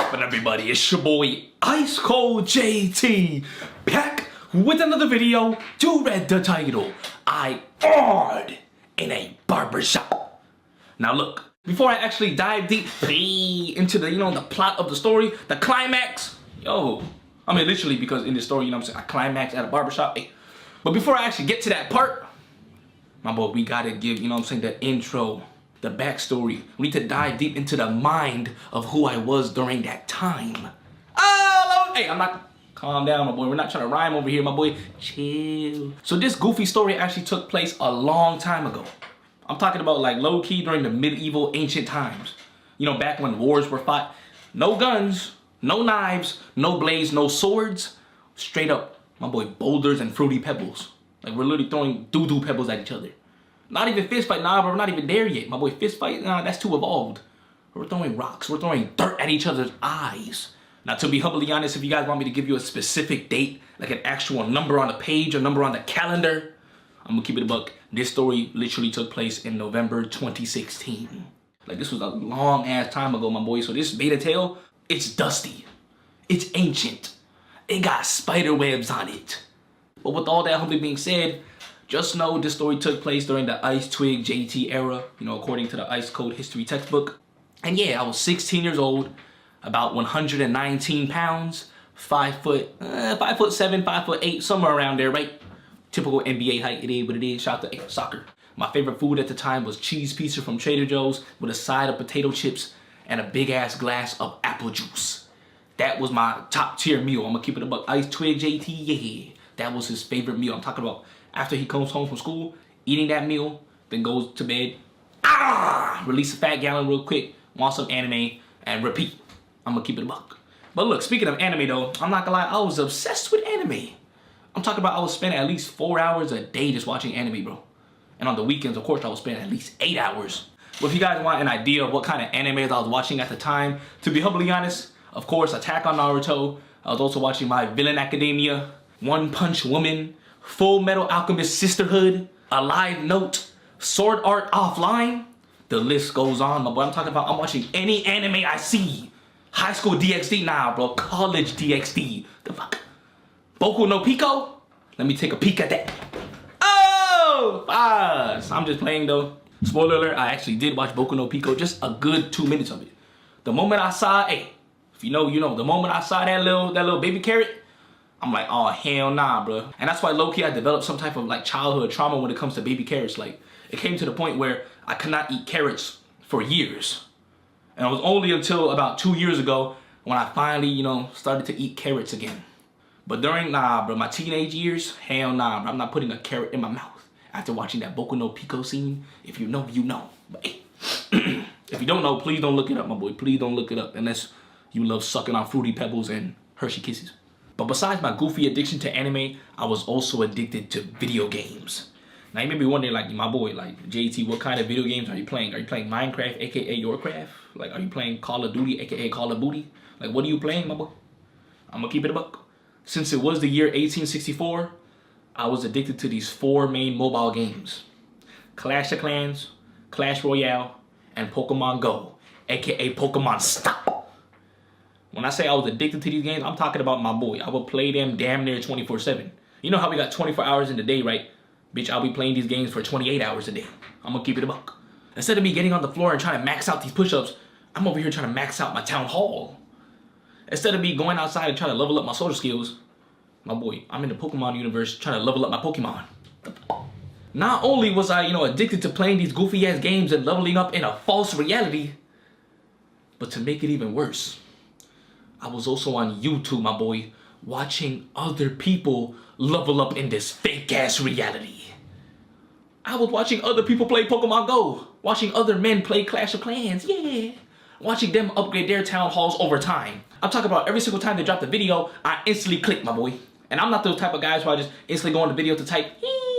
poppin', everybody? It's your boy ICEcold JT, back with another video. You read the title. I barred in a barbershop. Now look, before I actually dive deep into the the plot of the story, the climax. I mean literally, because in this story, I climax at a barbershop. But before I actually get to that part, my boy, we gotta give the intro, the backstory. We need to dive deep into the mind of who I was during that time. Oh, hey, I'm not. Calm down, my boy. We're not trying to rhyme over here, my boy. Chill. So this goofy story actually took place a long time ago. I'm talking about like low-key during the medieval ancient times. Back when wars were fought. No guns, no knives, no blades, no swords. Straight up, my boy, boulders and fruity pebbles. Like we're literally throwing doo-doo pebbles at each other. Not even fist fight, nah, bro, we're not even there yet. My boy, fist fight, nah, that's too evolved. We're throwing rocks, we're throwing dirt at each other's eyes. Now, to be humbly honest, if you guys want me to give you a specific date, like an actual number on the page or number on the calendar, I'm gonna keep it a buck. This story literally took place in November 2016. Like, this was a long ass time ago, my boy. So this beta tale, it's dusty. It's ancient. It got spider webs on it. But with all that humbly being said, just know this story took place during the Ice Twig JT era, according to the ICEcold history textbook. And yeah, I was 16 years old, about 119 pounds, 5'7", 5'8", somewhere around there, right? Typical NBA height, it is what it is. Shout out to soccer. My favorite food at the time was cheese pizza from Trader Joe's with a side of potato chips and a big ass glass of apple juice. That was my top tier meal. I'm gonna keep it a buck. Ice Twig JT, yeah. That was his favorite meal. I'm talking about after he comes home from school, eating that meal, then goes to bed, release a fat gallon real quick, watch some anime, and repeat. I'm gonna keep it a buck. But look, speaking of anime though, I'm not gonna lie, I was obsessed with anime. I'm talking about I was spending at least 4 hours a day just watching anime, bro. And on the weekends, of course, I was spending at least 8 hours. But if you guys want an idea of what kind of animes I was watching at the time, to be humbly honest, of course, Attack on Naruto. I was also watching My Villain Academia, One Punch Woman, Full Metal Alchemist Sisterhood, Alive Note, Sword Art Offline. The list goes on, my boy. I'm watching any anime I see. High school DxD, nah, bro. College DxD. The fuck? Boku no Pico? Let me take a peek at that. Oh, fuzz. I'm just playing though. Spoiler alert, I actually did watch Boku no Pico, just a good 2 minutes of it. The moment I saw, if you know, the moment I saw that little baby carrot, I'm like, oh, hell nah, bro. And that's why low-key I developed some type of like childhood trauma when it comes to baby carrots. Like, it came to the point where I could not eat carrots for years. And it was only until about 2 years ago when I finally, started to eat carrots again. But during, my teenage years, hell nah, bro. I'm not putting a carrot in my mouth after watching that Boku no Pico scene. If you know, you know. But hey, if you don't know, please don't look it up, my boy. Please don't look it up unless you love sucking on Fruity Pebbles and Hershey Kisses. But besides my goofy addiction to anime, I was also addicted to video games. Now you may be wondering, like, my boy, like, JT, what kind of video games are you playing? Are you playing Minecraft, aka Yourcraft? Like, are you playing Call of Duty, aka Call of Booty? Like, what are you playing, my boy? I'm gonna keep it a buck. Since it was the year 1864, I was addicted to these 4 main mobile games: Clash of Clans, Clash Royale, and Pokemon Go, aka Pokemon Stop. When I say I was addicted to these games, I'm talking about, my boy. I would play them damn near 24/7. You know how we got 24 hours in the day, right? Bitch, I'll be playing these games for 28 hours a day. I'm gonna keep it a buck. Instead of me getting on the floor and trying to max out these push-ups, I'm over here trying to max out my town hall. Instead of me going outside and trying to level up my social skills, my boy, I'm in the Pokemon universe trying to level up my Pokemon. Not only was I, addicted to playing these goofy-ass games and leveling up in a false reality, but to make it even worse, I was also on YouTube, my boy, watching other people level up in this fake-ass reality. I was watching other people play Pokemon Go, watching other men play Clash of Clans, yeah. Watching them upgrade their town halls over time. I'm talking about every single time they drop the video, I instantly click, my boy. And I'm not those type of guys who I just instantly go on the video to type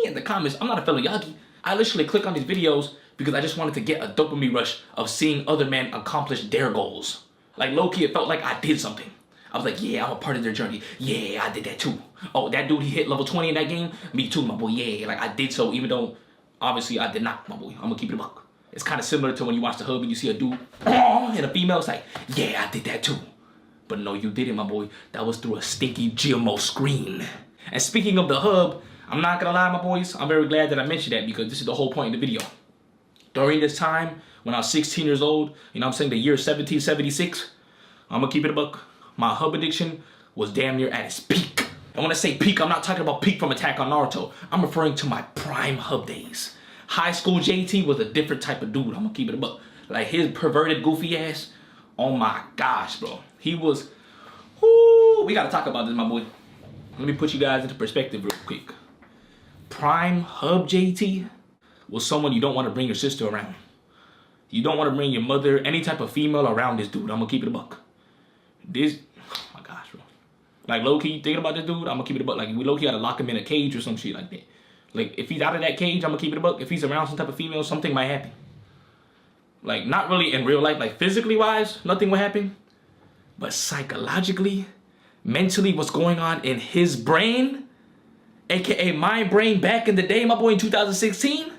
in the comments. I'm not a fellow Yagi. I literally click on these videos because I just wanted to get a dopamine rush of seeing other men accomplish their goals. Like, low-key, it felt like I did something. I was like, yeah, I'm a part of their journey. Yeah, I did that too. Oh, that dude, he hit level 20 in that game? Me too, my boy. Yeah, like, I did so, even though, obviously, I did not, my boy. I'm gonna keep it a buck. It's kind of similar to when you watch The Hub and you see a dude and a female. It's like, yeah, I did that too. But no, you didn't, my boy. That was through a stinky GMO screen. And speaking of the hub, I'm not gonna lie, my boys, I'm very glad that I mentioned that because this is the whole point of the video. During this time, when I was 16 years old, you know what I'm saying, the year 1776, I'm gonna keep it a buck. My hub addiction was damn near at its peak. And when I say peak, I'm not talking about peak from Attack on Naruto. I'm referring to my prime hub days. High school JT was a different type of dude. I'm gonna keep it a buck. Like his perverted, goofy ass. Oh my gosh, bro. He was, whoo, we gotta talk about this, my boy. Let me put you guys into perspective real quick. Prime hub JT was someone you don't want to bring your sister around. You don't want to bring your mother, any type of female around this dude. I'm gonna keep it a buck. This, oh my gosh, bro. Like low-key, thinking about this dude, I'm gonna keep it a buck. Like we low-key gotta lock him in a cage or some shit like that. Like if he's out of that cage, I'm gonna keep it a buck. If he's around some type of female, something might happen. Like not really in real life, like physically wise, nothing will happen. But psychologically, mentally, what's going on in his brain, aka my brain back in the day, my boy in 2016,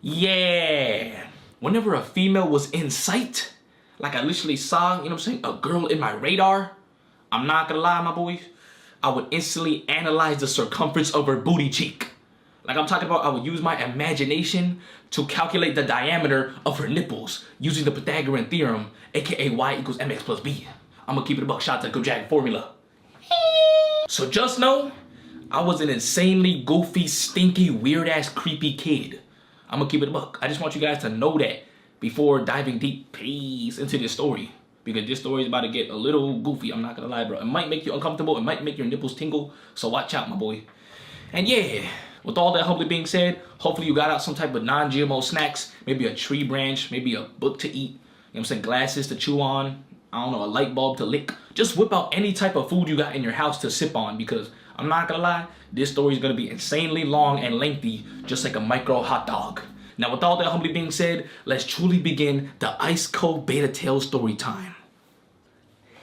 yeah. Whenever a female was in sight, like I literally saw, you know what I'm saying, a girl in my radar, I'm not gonna lie, my boy, I would instantly analyze the circumference of her booty cheek. Like I'm talking about, I would use my imagination to calculate the diameter of her nipples using the Pythagorean theorem, aka y equals mx plus b. I'm gonna keep it a buck. Shout out to the Jack formula. So just know, I was an insanely goofy, stinky, weird-ass, creepy kid. I'm gonna keep it a buck. I just want you guys to know that before diving deep, please, into this story. Because this story is about to get a little goofy. I'm not gonna lie, bro. It might make you uncomfortable. It might make your nipples tingle. So watch out, my boy. And yeah, with all that humbly being said, hopefully you got out some type of non-GMO snacks. Maybe a tree branch, maybe a book to eat. You know what I'm saying? Glasses to chew on. I don't know, a light bulb to lick. Just whip out any type of food you got in your house to sip on because I'm not gonna lie, this story is gonna be insanely long and lengthy, just like a micro hot dog. Now with all that humbly being said, let's truly begin the ICEcold Beta Tale story time.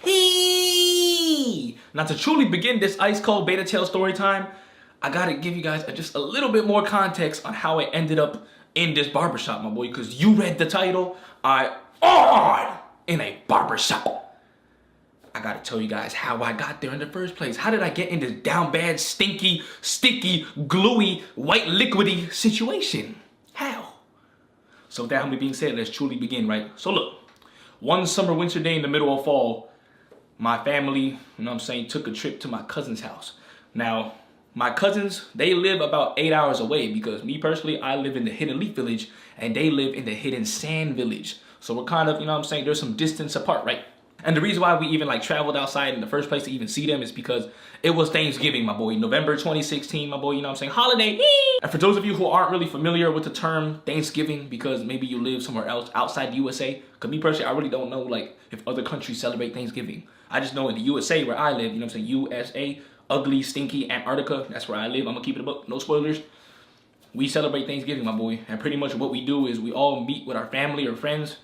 Hey! Now to truly begin this ICEcold Beta Tale story time, I gotta give you guys just a little bit more context on how I ended up in this barbershop, my boy, because you read the title, in a barbershop. I gotta tell you guys how I got there in the first place. How did I get in this down bad, stinky, sticky, gluey, white liquidy situation? How? So with that humbly being said, let's truly begin, right? So look, one summer winter day in the middle of fall, my family, you know what I'm saying, took a trip to my cousin's house. Now, my cousins, they live about 8 hours away because me personally, I live in the Hidden Leaf Village and they live in the Hidden Sand Village. So we're kind of, you know what I'm saying, there's some distance apart, right? And the reason why we even like traveled outside in the first place to even see them is because it was Thanksgiving, my boy. November 2016, my boy, you know what I'm saying, holiday. And for those of you who aren't really familiar with the term Thanksgiving, because maybe you live somewhere else outside the USA, because me personally, I really don't know like if other countries celebrate Thanksgiving. I just know in the USA where I live, you know what I'm saying, USA, ugly, stinky Antarctica, that's where I live. I'm gonna keep it a buck, no spoilers. We celebrate Thanksgiving, my boy. And pretty much what we do is we all meet with our family or friends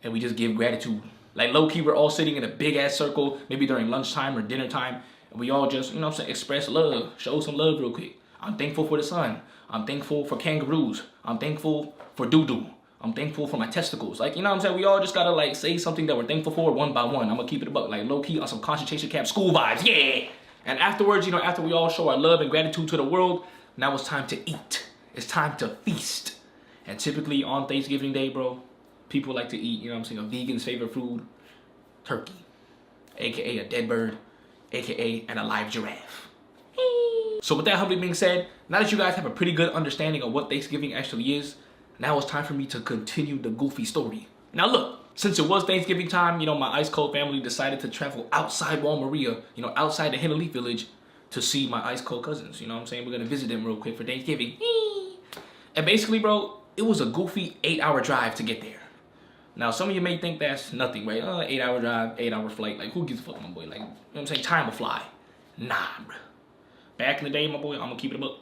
and we just give gratitude. Like low-key, we're all sitting in a big-ass circle, maybe during lunchtime or dinner time, and we all just, you know what I'm saying, express love, show some love real quick. I'm thankful for the sun. I'm thankful for kangaroos. I'm thankful for doo-doo. I'm thankful for my testicles. Like, you know what I'm saying? We all just gotta, like, say something that we're thankful for one by one. I'm gonna keep it a buck, like, low-key on some concentration camp school vibes, yeah! And afterwards, you know, after we all show our love and gratitude to the world, now it's time to eat. It's time to feast. And typically on Thanksgiving Day, bro, people like to eat, you know what I'm saying, a vegan's favorite food, turkey, aka a dead bird, aka an alive giraffe. So with that humbly being said, now that you guys have a pretty good understanding of what Thanksgiving actually is, now it's time for me to continue the goofy story. Now look, since it was Thanksgiving time, you know, my ICEcold family decided to travel outside Walmaria, you know, outside the Hidden Leaf Village to see my ICEcold cousins. You know what I'm saying? We're gonna visit them real quick for Thanksgiving. And basically, bro, it was a goofy 8-hour drive to get there. Now, some of you may think that's nothing, right? 8-hour drive, 8-hour flight. Like, who gives a fuck, my boy? Like, you know what I'm saying? Time will fly. Nah, bro. Back in the day, my boy, I'm gonna keep it a book.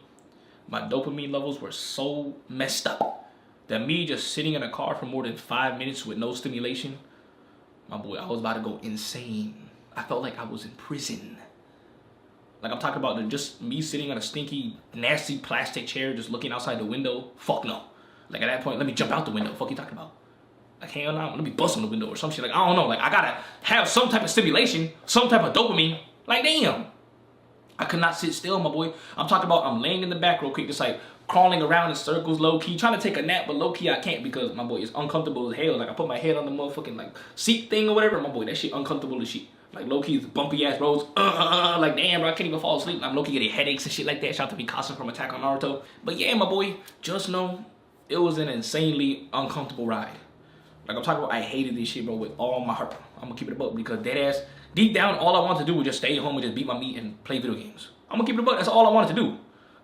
My dopamine levels were so messed up that me just sitting in a car for more than 5 minutes with no stimulation, my boy, I was about to go insane. I felt like I was in prison. Like, I'm talking about just me sitting on a stinky, nasty plastic chair just looking outside the window. Fuck no. Like, at that point, let me jump out the window. Fuck you talking about? Like, hell no, let me bust on the window or some shit. Like, I don't know. Like, I gotta have some type of stimulation, some type of dopamine. Like, damn. I could not sit still, my boy. I'm talking about I'm laying in the back real quick, just like crawling around in circles, low-key, trying to take a nap, but low-key I can't because, my boy, it's uncomfortable as hell. Like, I put my head on the motherfucking, like, seat thing or whatever. My boy, that shit uncomfortable as shit. Like, low-key, it's bumpy-ass roads. Like, damn, bro, I can't even fall asleep. I'm low-key getting headaches and shit like that. Shout out to Mikasa from Attack on Naruto. But yeah, my boy, just know it was an insanely uncomfortable ride. Like, I'm talking about, I hated this shit, bro, with all my heart. I'm gonna keep it a buck because deadass, deep down, all I wanted to do was just stay home and just beat my meat and play video games. I'm gonna keep it a buck. That's all I wanted to do.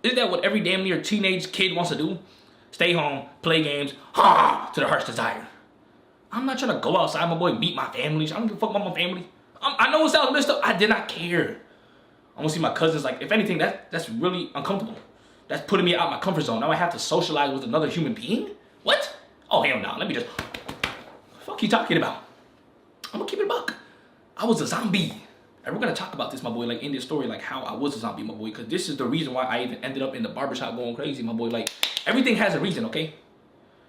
Isn't that what every damn near teenage kid wants to do? Stay home, play games, to the heart's desire. I'm not trying to go outside, my boy, meet my family. I don't give a fuck about my family. I know it sounds messed up. I did not care. I want to see my cousins. Like, if anything, that's really uncomfortable. That's putting me out my comfort zone. Now I have to socialize with another human being? What? Oh, hell no. Let me just... Fuck you talking about? I'm gonna keep it a buck. I was a zombie. And we're gonna talk about this, my boy, like in this story, like how I was a zombie, my boy, because this is the reason why I even ended up in the barbershop going crazy, my boy. Like, everything has a reason, okay?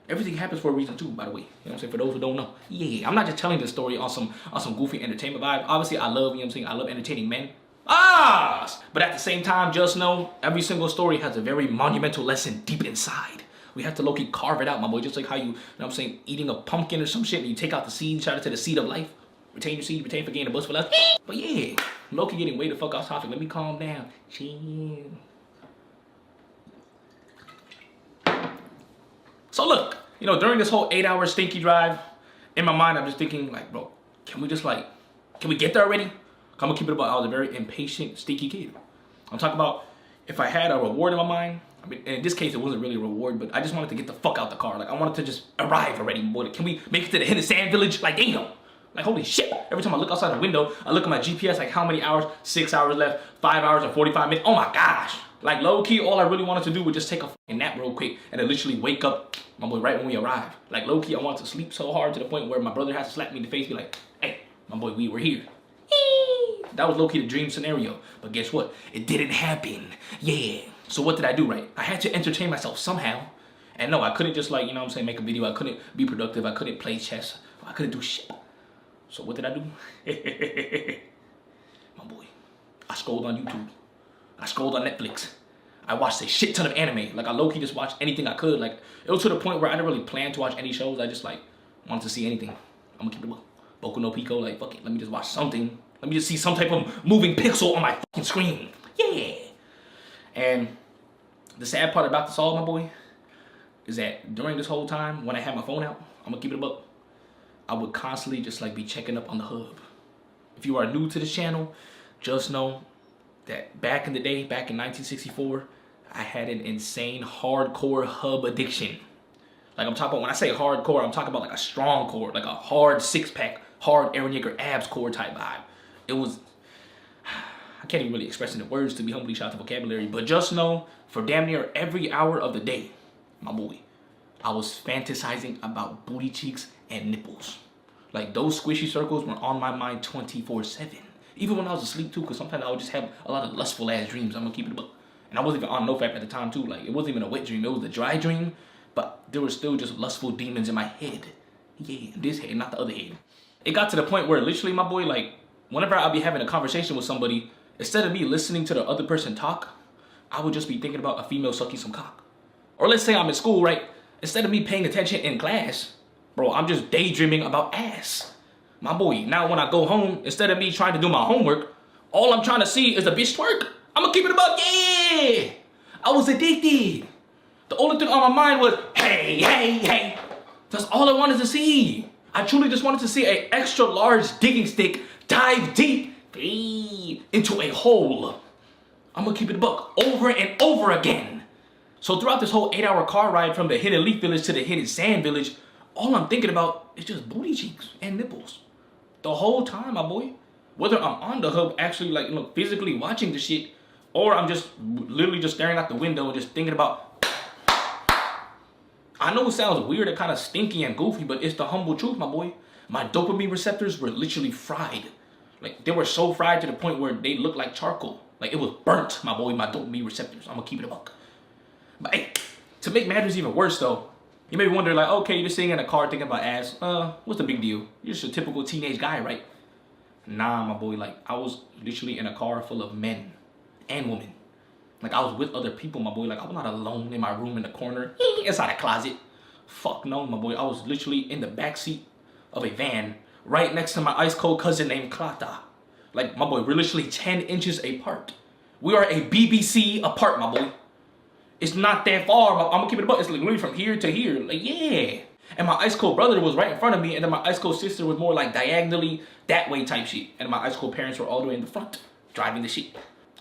Everything happens for a reason too, by the way. You know what I'm saying? For those who don't know. Yeah, I'm not just telling this story on some goofy entertainment vibe. Obviously, I love, you know what I'm saying? I love entertaining men. But at the same time, just know every single story has a very monumental lesson deep inside. We have to low-key carve it out, my boy. Just like how you know what I'm saying, eating a pumpkin or some shit and you take out the seed, shout out to the seed of life. Retain your seed, retain for gain, a bus for life. But yeah, low-key getting way the fuck off topic. Let me calm down. Chill. So look, you know, during this whole 8-hour stinky drive, in my mind, I'm just thinking, like, bro, can we get there already? I'm gonna keep it about, I was a very impatient, stinky kid. I'm talking about if I had a reward in my mind, I mean, in this case, it wasn't really a reward, but I just wanted to get the fuck out the car. Like, I wanted to just arrive already, boy. Can we make it to the hidden sand village? Like, damn. Like, holy shit. Every time I look outside the window, I look at my GPS, like, how many hours? 6 hours left, 5 hours and 45 minutes. Oh my gosh. Like, low-key, all I really wanted to do was just take a fucking nap real quick and then literally wake up, my boy, right when we arrived. Like, low-key, I wanted to sleep so hard to the point where my brother has to slap me in the face, be like, hey, my boy, we were here. That was low-key the dream scenario. But guess what? It didn't happen. Yeah. So what did I do, right? I had to entertain myself somehow. And no, I couldn't just, like, you know what I'm saying, make a video. I couldn't be productive. I couldn't play chess. I couldn't do shit. So what did I do? My boy, I scrolled on YouTube. I scrolled on Netflix. I watched a shit ton of anime. Like, I low-key just watched anything I could. Like, it was to the point where I didn't really plan to watch any shows. I just, like, wanted to see anything. I'm gonna keep it up. Boku no Pico, like, fuck it. Let me just watch something. Let me just see some type of moving pixel on my fucking screen. Yeah. And the sad part about this all, my boy, is that during this whole time, when I had my phone out, I'm gonna keep it up. I would constantly just like be checking up on the hub. If you are new to this channel, just know that back in the day, back in 1964, I had an insane hardcore hub addiction. Like, I'm talking about, when I say hardcore, I'm talking about like a strong core, like a hard six-pack, hard Aaron Yeager abs core type vibe. It was, I can't even really express it in words to be humbly shout out to vocabulary, but just know for damn near every hour of the day, my boy, I was fantasizing about booty cheeks and nipples. Like, those squishy circles were on my mind 24/7. Even when I was asleep too, because sometimes I would just have a lot of lustful ass dreams. I'm gonna keep it up. And I wasn't even on NoFap at the time too. Like, it wasn't even a wet dream, it was a dry dream. But there were still just lustful demons in my head. Yeah, this head, not the other head. It got to the point where literally, my boy, like, whenever I'd be having a conversation with somebody, instead of me listening to the other person talk, I would just be thinking about a female sucking some cock. Or let's say I'm in school, right? Instead of me paying attention in class, bro, I'm just daydreaming about ass. My boy, now when I go home, instead of me trying to do my homework, all I'm trying to see is a bitch twerk. I'm gonna keep it about, yeah! I was addicted. The only thing on my mind was, hey, hey, hey. That's all I wanted to see. I truly just wanted to see an extra large digging stick dive deep into a hole. I'm gonna keep it a buck over and over again. So throughout this whole 8-hour car ride from the hidden leaf village to the hidden sand village, all I'm thinking about is just booty cheeks and nipples. The whole time, my boy. Whether I'm on the hub actually, like, you know, physically watching the shit, or I'm just literally just staring out the window and just thinking about. I know it sounds weird and kind of stinky and goofy, but it's the humble truth, my boy. My dopamine receptors were literally fried. Like, they were so fried to the point where they looked like charcoal. Like, it was burnt, my boy, my dopamine receptors. I'm gonna keep it a buck. But hey, to make matters even worse though, You may be wondering, like, okay, you're sitting in a car thinking about ass. What's the big deal? You're just a typical teenage guy, right? Nah, my boy. Like, I was literally in a car full of men and women. Like, I was with other people, my boy. Like, I was not alone in my room in the corner, inside a closet. Fuck no, my boy. I was literally in the backseat of a van right next to my ice cold cousin named Klata. Like, my boy, we're literally 10 inches apart. We are a BBC apart, my boy. It's not that far. I'm gonna keep it a buck. It's like literally from here to here. Like, yeah. And my ice cold brother was right in front of me, and then my ice cold sister was more like diagonally that way type shit. And my ice cold parents were all the way in the front, driving the shit.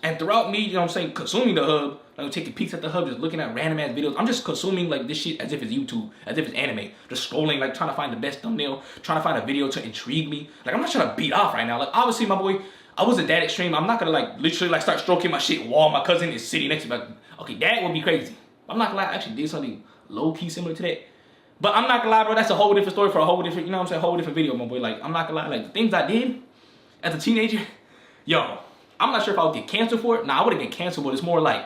And throughout me, you know what I'm saying, consuming the hub, like taking peeks at the hub, just looking at random ass videos. I'm just consuming like this shit as if it's YouTube, as if it's anime. Just scrolling, like trying to find the best thumbnail, trying to find a video to intrigue me. Like, I'm not trying to beat off right now. Like, obviously, my boy, I wasn't that extreme. I'm not gonna like literally like start stroking my shit while my cousin is sitting next to me. Like, okay, that would be crazy. I'm not gonna lie, I actually did something low-key similar to that. But I'm not gonna lie, bro, that's a whole different story for a whole different, you know what I'm saying, whole different video, my boy. Like, I'm not gonna lie, like, the things I did as a teenager, yo, I'm not sure if I would get canceled for it. Nah, I wouldn't get canceled, but it's more like,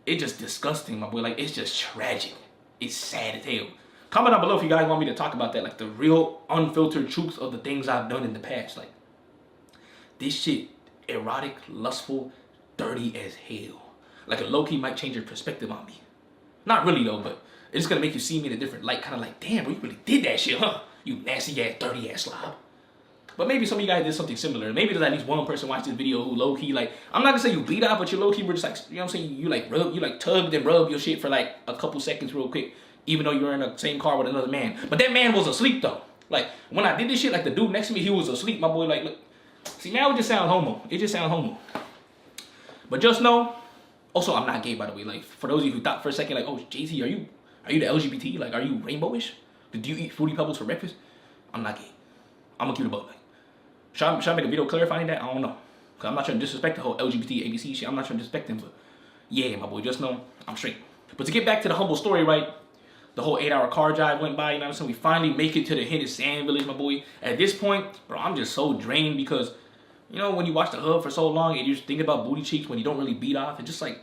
it's just disgusting, my boy. Like, it's just tragic. It's sad as hell. Comment down below if you guys want me to talk about that, like, the real unfiltered truths of the things I've done in the past. Like, this shit, erotic, lustful, dirty as hell. Like, a low-key might change your perspective on me. Not really though, but it's gonna make you see me in a different light, kind of like, damn, bro, you really did that shit, huh? You nasty ass, dirty ass slob. But maybe some of you guys did something similar. Maybe there's at least one person watched this video who low key, like, I'm not gonna say you beat out, but you low key were just like, you know what I'm saying? You like tugged and rubbed your shit for like a couple seconds real quick, even though you were in the same car with another man. But that man was asleep though. Like, when I did this shit, like the dude next to me, he was asleep, my boy. Like, look, see, now it just sounds homo. It just sounds homo. But just know. Also, I'm not gay, by the way. Like, for those of you who thought for a second, like, oh, JT, are you the LGBT? Like, are you rainbowish? Do you eat Fruity Pebbles for breakfast? I'm not gay. I'm gonna keep it above. Like, should I make a video clarifying that? I don't know. Cause I'm not trying to disrespect the whole LGBT ABC shit. I'm not trying to disrespect them, but yeah, my boy, just know I'm straight. But to get back to the humble story, right? The whole 8-hour car drive went by, you know what I'm saying? We finally make it to the Hidden Sand Village, my boy. At this point, bro, I'm just so drained because, you know, when you watch the hub for so long and you just think about booty cheeks when you don't really beat off, it's just like,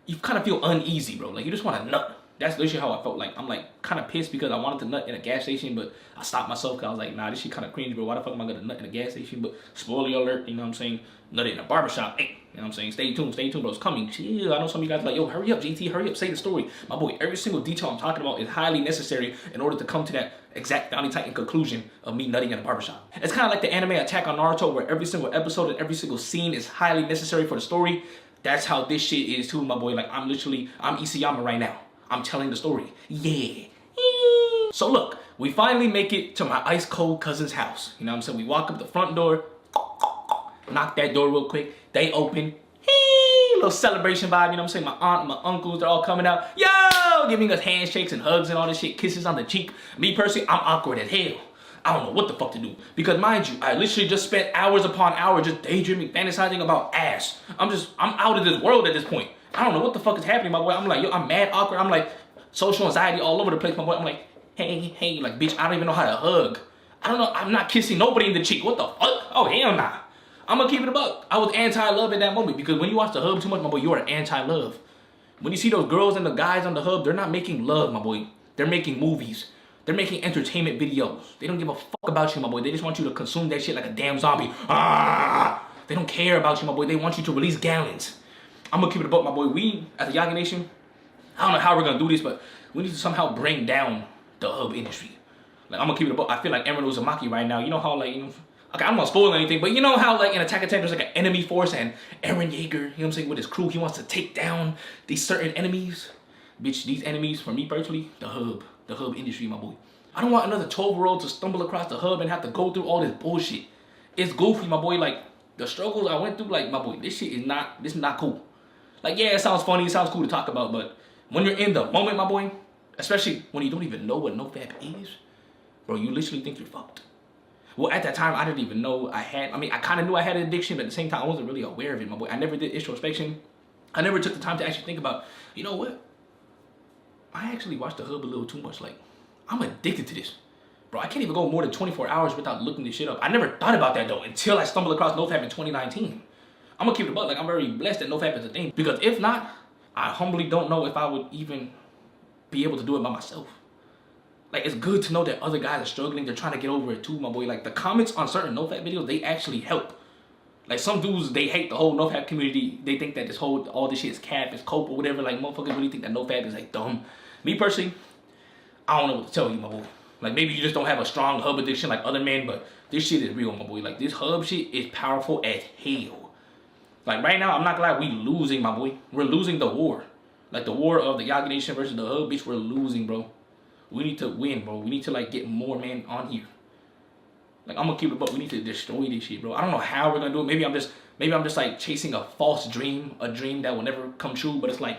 you kind of feel uneasy, bro. Like, you just want to nut. That's literally how I felt. Like, I'm like kind of pissed because I wanted to nut in a gas station, but I stopped myself because I was like, nah, this shit kind of cringe, bro. Why the fuck am I gonna nut in a gas station? But spoiler alert, you know what I'm saying? Nut in a barbershop. Hey, you know what I'm saying? Stay tuned, bro. It's coming. Chill. I know some of you guys are like, yo, hurry up, JT, hurry up, say the story. My boy, every single detail I'm talking about is highly necessary in order to come to that exact Bounty Titan conclusion of me nutting in a barbershop. It's kind of like the anime Attack on Naruto, where every single episode and every single scene is highly necessary for the story. That's how this shit is too, my boy. Like, I'm Isayama right now. I'm telling the story. Yeah. So look, we finally make it to my ice cold cousin's house. You know what I'm saying? We walk up the front door, knock that door real quick. They open. Little celebration vibe, you know what I'm saying? My aunt and my uncles, they're all coming out. Yo! Giving us handshakes and hugs and all this shit. Kisses on the cheek. Me personally, I'm awkward as hell. I don't know what the fuck to do. Because mind you, I literally just spent hours upon hours just daydreaming, fantasizing about ass. I'm out of this world at this point. I don't know what the fuck is happening, my boy. I'm like, yo, I'm mad awkward. I'm like, social anxiety all over the place, my boy. I'm like, hey, like, bitch, I don't even know how to hug. I don't know, I'm not kissing nobody in the cheek. What the fuck? Oh, hell nah. I'm gonna keep it a buck. I was anti-love in that moment because when you watch the hub too much, my boy, you are anti-love. When you see those girls and the guys on the hub, they're not making love, my boy. They're making movies. They're making entertainment videos. They don't give a fuck about you, my boy. They just want you to consume that shit like a damn zombie. They don't care about you, my boy. They want you to release gallons. I'm gonna keep it a buck, my boy. We, as the Yagi Nation, I don't know how we're gonna do this, but we need to somehow bring down the hub industry. Like, I'm gonna keep it a buck. I feel like Eren Uzumaki right now. You know how, like, you know, okay, I don't want to spoil anything, but you know how, like, in Attack on Titan, there's like an enemy force, and Eren Yeager, you know what I'm saying, with his crew, he wants to take down these certain enemies. Bitch, these enemies, for me personally, the hub industry, my boy. I don't want another 12-year-old to stumble across the hub and have to go through all this bullshit. It's goofy, my boy. Like, the struggles I went through, like, my boy, this is not cool. Like, yeah, it sounds funny, it sounds cool to talk about, but when you're in the moment, my boy, especially when you don't even know what NoFap is, bro, you literally think you're fucked. Well, at that time, I didn't even know I kind of knew I had an addiction, but at the same time, I wasn't really aware of it, my boy. I never did introspection. I never took the time to actually think about, you know what? I actually watched the hub a little too much. Like, I'm addicted to this. Bro, I can't even go more than 24 hours without looking this shit up. I never thought about that, though, until I stumbled across NoFap in 2019. I'm gonna keep it a buck. Like, I'm very blessed that NoFap is a thing. Because if not, I humbly don't know if I would even be able to do it by myself. like, it's good to know that other guys are struggling. They're trying to get over it too, my boy. Like, the comments on certain NoFap videos, they actually help. Like, some dudes, they hate the whole NoFap community. They think that all this shit is cap, is cope or whatever. Like, motherfuckers really think that NoFap is, like, dumb. Me, personally, I don't know what to tell you, my boy. Like, maybe you just don't have a strong hub addiction like other men, but this shit is real, my boy. Like, this hub shit is powerful as hell. Like, right now, I'm not gonna lie, we losing, my boy. We're losing the war. Like, the war of the Yaga Nation versus the hub, bitch, we're losing, bro. We need to win, bro. We need to, like, get more men on here. Like, I'm gonna keep it up. We need to destroy this shit, bro. I don't know how we're gonna do it. Maybe I'm just like chasing a false dream, a dream that will never come true. But it's like,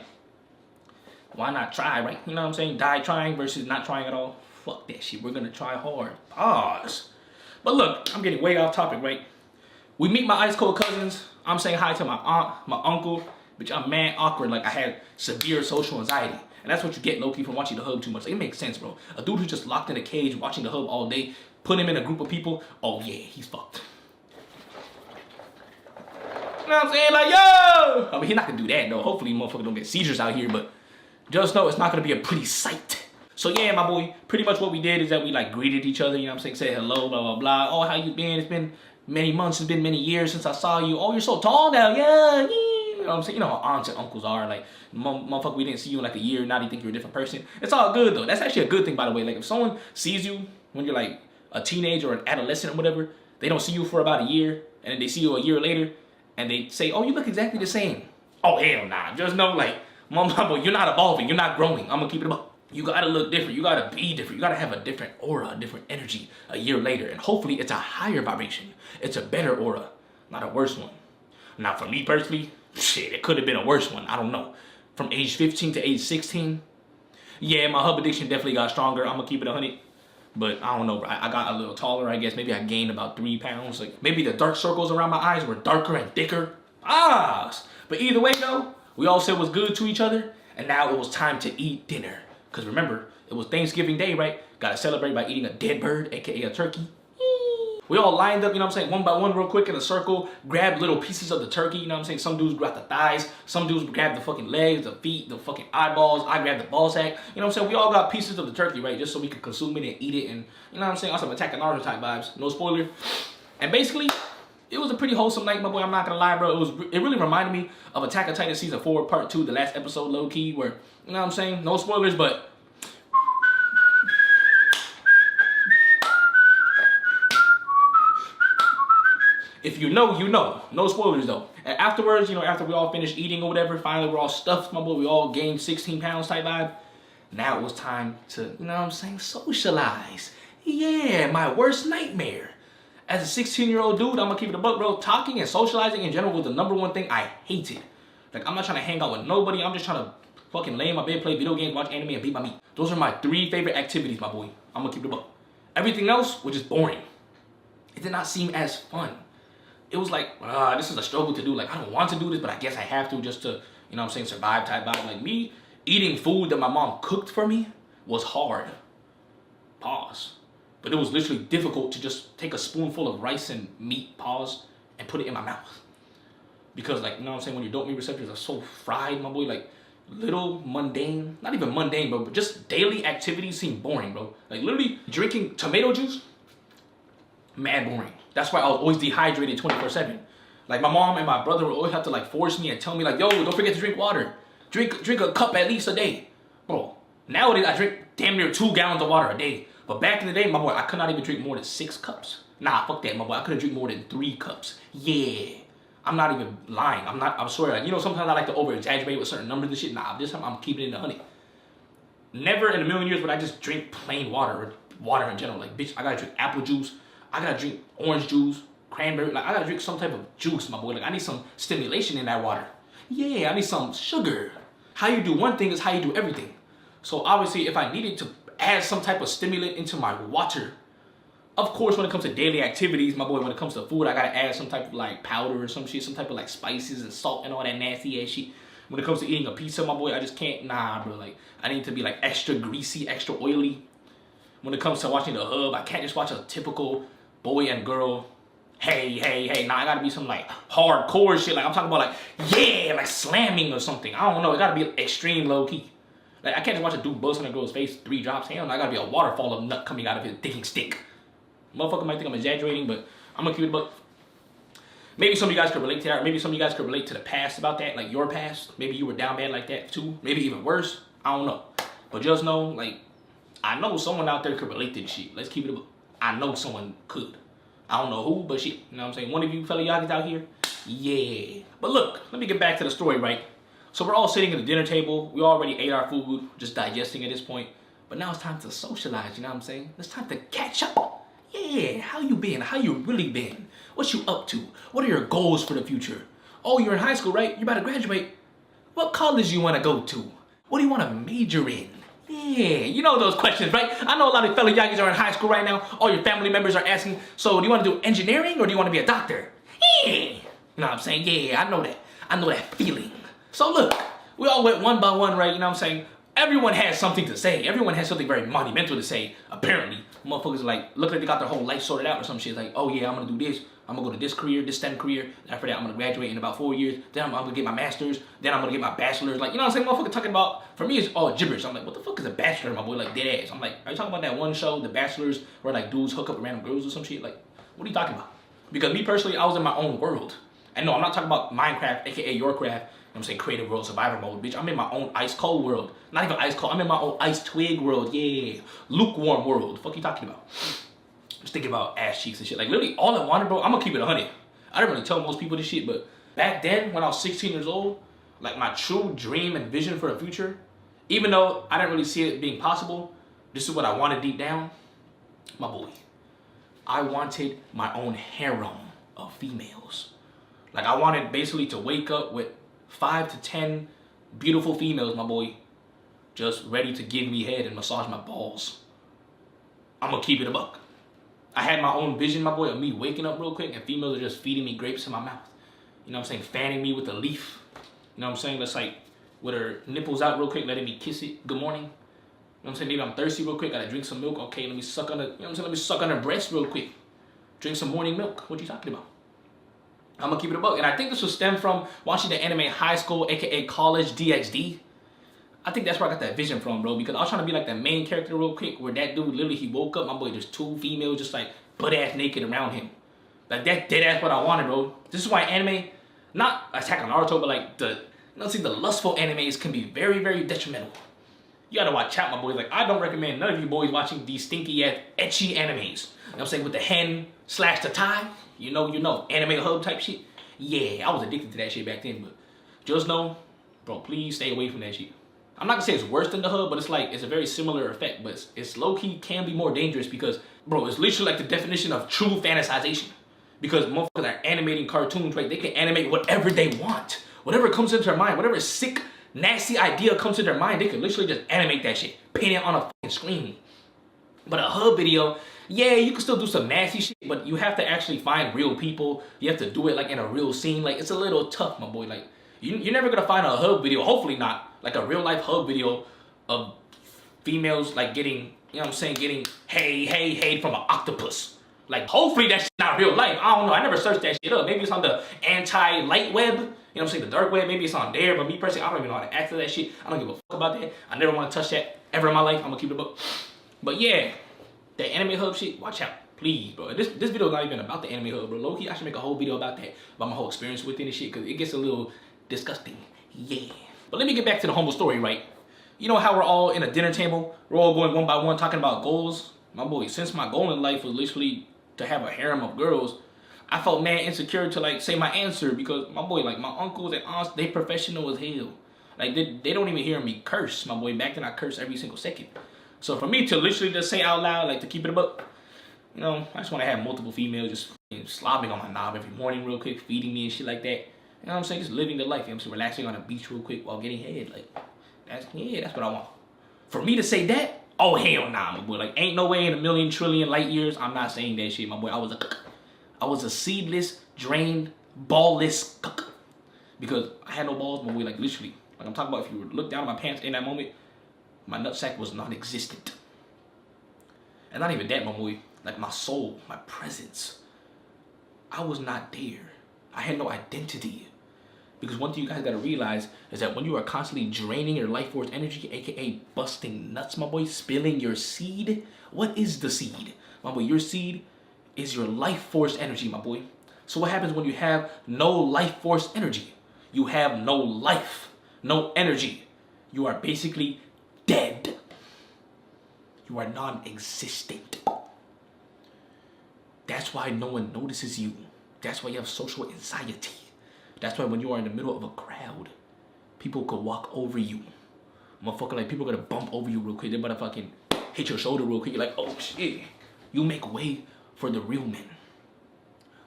why not try, right? You know what I'm saying? Die trying versus not trying at all. Fuck that shit. We're gonna try hard. Pause. But look, I'm getting way off topic, right? We meet my ICEcold cousins. I'm saying hi to my aunt, my uncle. Bitch, I'm mad awkward. Like, I had severe social anxiety. And that's what you get, low-key, from watching the hub too much. Like, it makes sense, bro. A dude who's just locked in a cage watching the hub all day, put him in a group of people, oh yeah, he's fucked. You know what I'm saying? Like, yo! I mean, he's not gonna do that, though. Hopefully, motherfucker don't get seizures out here, but just know it's not gonna be a pretty sight. So yeah, my boy, pretty much what we did is that we, like, greeted each other, you know what I'm saying? Said hello, blah, blah, blah. Oh, how you been? It's been many months, it's been many years since I saw you. Oh, you're so tall now, yeah. You know what I'm saying? You know how aunts and uncles are. Like, motherfucker, we didn't see you in like a year. Now they think you're a different person. It's all good, though. That's actually a good thing, by the way. Like, if someone sees you when you're like a teenager or an adolescent or whatever, they don't see you for about a year, and then they see you a year later, and they say, oh, you look exactly the same. Oh, hell nah. Just know, like, mama, you're not evolving. You're not growing. I'm gonna keep it up. You gotta look different. You gotta be different. You gotta have a different aura, a different energy a year later. And hopefully it's a higher vibration. It's a better aura, not a worse one. Now, for me personally, shit, it could have been a worse one. I don't know. From age 15 to age 16, yeah, my hub addiction definitely got stronger. I'm gonna keep it 100. But I don't know, bro. I got a little taller, I guess. Maybe I gained about 3 pounds. Like, maybe the dark circles around my eyes were darker and thicker. But either way, though, we all said was good to each other. And now it was time to eat dinner. Because remember, it was Thanksgiving Day, right? Gotta celebrate by eating a dead bird, aka a turkey. We all lined up, you know what I'm saying, one by one real quick in a circle, grabbed little pieces of the turkey, you know what I'm saying? Some dudes grabbed the thighs, some dudes grabbed the fucking legs, the feet, the fucking eyeballs, I grabbed the ball sack. You know what I'm saying? We all got pieces of the turkey, right? Just so we could consume it and eat it and, you know what I'm saying? Also, Attack on Naruto type vibes, no spoiler. And basically, it was a pretty wholesome night, my boy, I'm not gonna lie, bro. It really reminded me of Attack on Titan Season 4, Part 2, the last episode, low-key, where, you know what I'm saying? No spoilers, but if you know, you know. No spoilers, though. And afterwards, you know, after we all finished eating or whatever, finally we're all stuffed, my boy. We all gained 16 pounds type vibe. Now it was time to, you know what I'm saying, socialize. Yeah, my worst nightmare. As a 16-year-old dude, I'm gonna keep it a buck, bro. Talking and socializing in general was the #1 thing I hated. Like, I'm not trying to hang out with nobody. I'm just trying to fucking lay in my bed, play video games, watch anime, and beat my meat. Those are my 3 favorite activities, my boy. I'm gonna keep it a buck. Everything else was just boring. It did not seem as fun. It was like, this is a struggle to do. Like, I don't want to do this, but I guess I have to just to, you know what I'm saying, survive type vibe. Like, me eating food that my mom cooked for me was hard. Pause. But it was literally difficult to just take a spoonful of rice and meat, pause, and put it in my mouth. Because, like, you know what I'm saying, when your dopamine receptors are so fried, my boy, like, little mundane, not even mundane, bro, but just daily activities seem boring, bro. Like, literally drinking tomato juice, mad boring. That's why I was always dehydrated 24/7. Like, my mom and my brother would always have to, like, force me and tell me, like, yo, don't forget to drink water. Drink a cup at least a day. Bro, nowadays I drink damn near 2 gallons of water a day. But back in the day, my boy, I could not even drink more than 6 cups. Nah, fuck that, my boy. I couldn't drink more than 3 cups. Yeah. I'm not even lying. I swear. Like, you know, sometimes I like to over-exaggerate with certain numbers and shit. Nah, this time I'm keeping it in the honey. Never in a million years would I just drink plain water or water in general. Like, bitch, I gotta drink apple juice. I gotta drink orange juice, cranberry. Like, I gotta drink some type of juice, my boy. Like, I need some stimulation in that water. Yeah, I need some sugar. How you do one thing is how you do everything. So obviously, if I needed to add some type of stimulant into my water, of course, when it comes to daily activities, my boy, when it comes to food, I gotta add some type of, like, powder or some shit, some type of, like, spices and salt and all that nasty ass shit. When it comes to eating a pizza, my boy, I just can't, nah, bro. Like, I need to be, like, extra greasy, extra oily. When it comes to watching the hub, I can't just watch a typical boy and girl, hey. Nah, I gotta be some, like, hardcore shit. Like, I'm talking about, like, yeah, like slamming or something. I don't know. It gotta be extreme low key. Like, I can't just watch a dude bust on a girl's face 3 drops. Hell, I gotta be a waterfall of nut coming out of his thinking stick. Motherfucker might think I'm exaggerating, but I'm gonna keep it a buck. Maybe some of you guys could relate to that, or maybe some of you guys could relate to the past about that, like your past. Maybe you were down bad like that too. Maybe even worse. I don't know. But just know, like, I know someone out there could relate to this shit. Let's keep it a buck. I know someone could. I don't know who, but shit. You know what I'm saying? One of you fellow Yagis out here? Yeah. But look, let me get back to the story, right? So we're all sitting at the dinner table. We already ate our food, just digesting at this point. But now it's time to socialize, you know what I'm saying? It's time to catch up. Yeah, how you been? How you really been? What you up to? What are your goals for the future? Oh, you're in high school, right? You're about to graduate. What college you want to go to? What do you want to major in? Yeah, you know those questions, right? I know a lot of fellow Yagis are in high school right now. All your family members are asking, so do you want to do engineering or do you want to be a doctor? Yeah. You know what I'm saying? Yeah, I know that. I know that feeling. So look, we all went one by one, right? You know what I'm saying? Everyone has something to say. Everyone has something very monumental to say, apparently. Motherfuckers are like, look like they got their whole life sorted out or some shit. Like, oh yeah, I'm gonna do this. I'm gonna go to this career, this STEM career. After that, I'm gonna graduate in about 4 years. Then I'm gonna get my master's. Then I'm gonna get my bachelor's. Like, you know what I'm saying? Motherfucker talking about, for me, it's all gibberish. I'm like, what the fuck is a bachelor, my boy? Like, dead ass. I'm like, are you talking about that one show, The Bachelors, where like dudes hook up with random girls or some shit? Like, what are you talking about? Because me personally, I was in my own world. And no, I'm not talking about Minecraft, aka your craft. You know what I'm saying? Creative world, survivor mode, bitch. I'm in my own ice cold world. Not even ice cold. I'm in my own ice twig world. Yeah. Lukewarm world. The fuck you talking about? Just thinking about ass cheeks and shit. Like, literally, all I wanted, bro, I'm gonna keep it 100. I don't really tell most people this shit, but back then, when I was 16 years old, like, my true dream and vision for the future, even though I didn't really see it being possible, this is what I wanted deep down. My boy, I wanted my own harem of females. Like, I wanted basically to wake up with 5 to 10 beautiful females, my boy, just ready to give me head and massage my balls. I'm gonna keep it a buck. I had my own vision, my boy, of me waking up real quick and females are just feeding me grapes in my mouth. You know what I'm saying? Fanning me with a leaf. You know what I'm saying? That's like, with her nipples out real quick, letting me kiss it. Good morning. You know what I'm saying? Maybe I'm thirsty real quick, gotta drink some milk. Okay, let me suck on the, you know what I'm saying? Let me suck on her breast real quick. Drink some morning milk. What you talking about? I'm gonna keep it a buck. And I think this will stem from watching the anime High School, aka College DxD. I think that's where I got that vision from, bro. Because I was trying to be like the main character real quick, where that dude literally, he woke up, my boy, there's 2 females just like butt ass naked around him. Like, that dead ass what I wanted, bro. This is why anime, not Attack on Naruto, but like the, you know, see, the lustful animes can be very, very detrimental. You gotta watch out, my boys. Like, I don't recommend none of you boys watching these stinky ass ecchi animes. You know what I'm saying? With the hen slash the tie. You know, anime hub type shit. Yeah, I was addicted to that shit back then, but just know, bro, please stay away from that shit. I'm not gonna say it's worse than the hub, but it's like, it's a very similar effect, but it's low-key can be more dangerous because, bro, it's literally like the definition of true fantasization. Because motherfuckers are animating cartoons, right? They can animate whatever they want. Whatever comes into their mind, whatever sick, nasty idea comes to their mind, they can literally just animate that shit, paint it on a fucking screen. But a hub video, yeah, you can still do some nasty shit, but you have to actually find real people. You have to do it like in a real scene. Like, it's a little tough, my boy. Like, you're never gonna find a hub video, hopefully not, like a real life hub video of females like getting, you know what I'm saying, getting hey from an octopus. Like, hopefully that shit's not real life. I don't know, I never searched that shit up. Maybe it's on the anti-light web, you know what I'm saying, the dark web, maybe it's on there, but me personally, I don't even know how to access that shit. I don't give a fuck about that. I never want to touch that ever in my life. I'm gonna keep it a book. But yeah, that anime hub shit, watch out, please, bro. This video is not even about the anime hub, bro. Low-key, I should make a whole video about that, about my whole experience with it and shit, because it gets a little disgusting. Yeah. But let me get back to the humble story, right? You know how we're all in a dinner table, we're all going one by one talking about goals? My boy, since my goal in life was literally to have a harem of girls, I felt mad insecure to like say my answer because my boy, like my uncles and aunts, they professional as hell. Like they don't even hear me curse, my boy. Back then I cursed every single second. So for me to literally just say out loud, like to keep it a buck, you know, I just want to have multiple females just slobbing on my knob every morning real quick, feeding me and shit like that. You know what I'm saying? Just living the life. You know what I'm saying? Relaxing on the beach real quick while getting head. Like, that's what I want. For me to say that, oh hell nah, my boy. Like, ain't no way in a million trillion light years I'm not saying that shit, my boy. I was a seedless, drained, ballless because I had no balls, my boy. Like, literally. Like, I'm talking about, if you were to look down at my pants in that moment, my nutsack was non-existent. And not even that, my boy. Like, my soul, my presence, I was not there. I had no identity. Because one thing you guys gotta realize is that when you are constantly draining your life force energy, aka busting nuts, my boy, spilling your seed. What is the seed? My boy, your seed is your life force energy, my boy. So what happens when you have no life force energy? You have no life, no energy. You are basically dead. You are non-existent. That's why no one notices you. That's why you have social anxiety. That's why when you are in the middle of a crowd, people could walk over you. Motherfucker, like people gonna bump over you real quick. They better fucking hit your shoulder real quick. You're like, oh shit. You make way for the real men.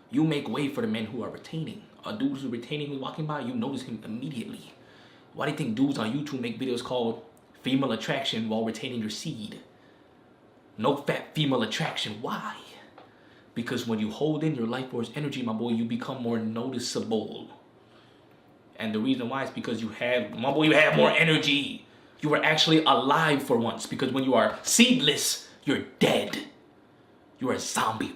You make way for the men who are retaining. A dude who's retaining, who's walking by, you notice him immediately. Why do you think dudes on YouTube make videos called female attraction while retaining your seed? No fat female attraction. Why? Because when you hold in your life force energy, my boy, you become more noticeable. And the reason why is because you have, my boy, you have more energy. You are actually alive for once. Because when you are seedless, you're dead. You're a zombie.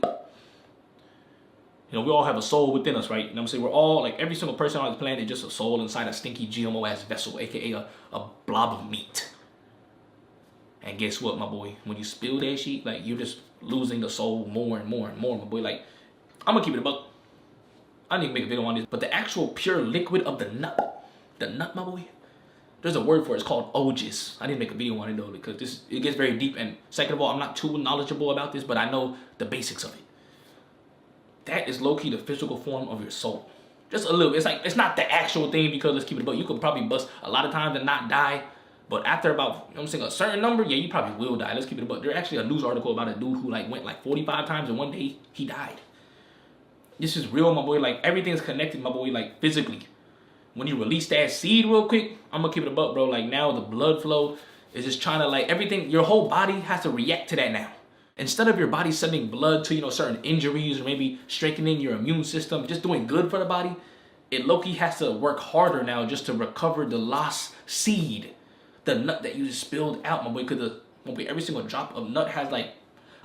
You know, we all have a soul within us, right? You know what I'm saying? We're all, like, every single person on this planet is just a soul inside a stinky GMO-ass vessel, aka a blob of meat. And guess what, my boy? When you spill that shit, like, you're just losing the soul more and more and more, my boy. Like, I'm gonna keep it a buck. I didn't even make a video on this, but the actual pure liquid of the nut, my boy, there's a word for it. It's called oges. I didn't make a video on it though because it gets very deep. And second of all, I'm not too knowledgeable about this, but I know the basics of it. That is low-key the physical form of your soul. Just a little. It's like, it's not the actual thing because let's keep it a buck. You could probably bust a lot of times and not die. But after about, you know what I'm saying, a certain number, yeah, you probably will die. Let's keep it a buck. There's actually a news article about a dude who like went like 45 times in one day. He died. This is real, my boy. Like, everything's connected, my boy, like, physically. When you release that seed real quick, I'm gonna keep it a buck, bro. Like, now the blood flow is just trying to, like, everything, your whole body has to react to that now. Instead of your body sending blood to, you know, certain injuries or maybe strengthening your immune system, just doing good for the body, it low-key has to work harder now just to recover the lost seed. The nut that you just spilled out, my boy, because every single drop of nut has, like,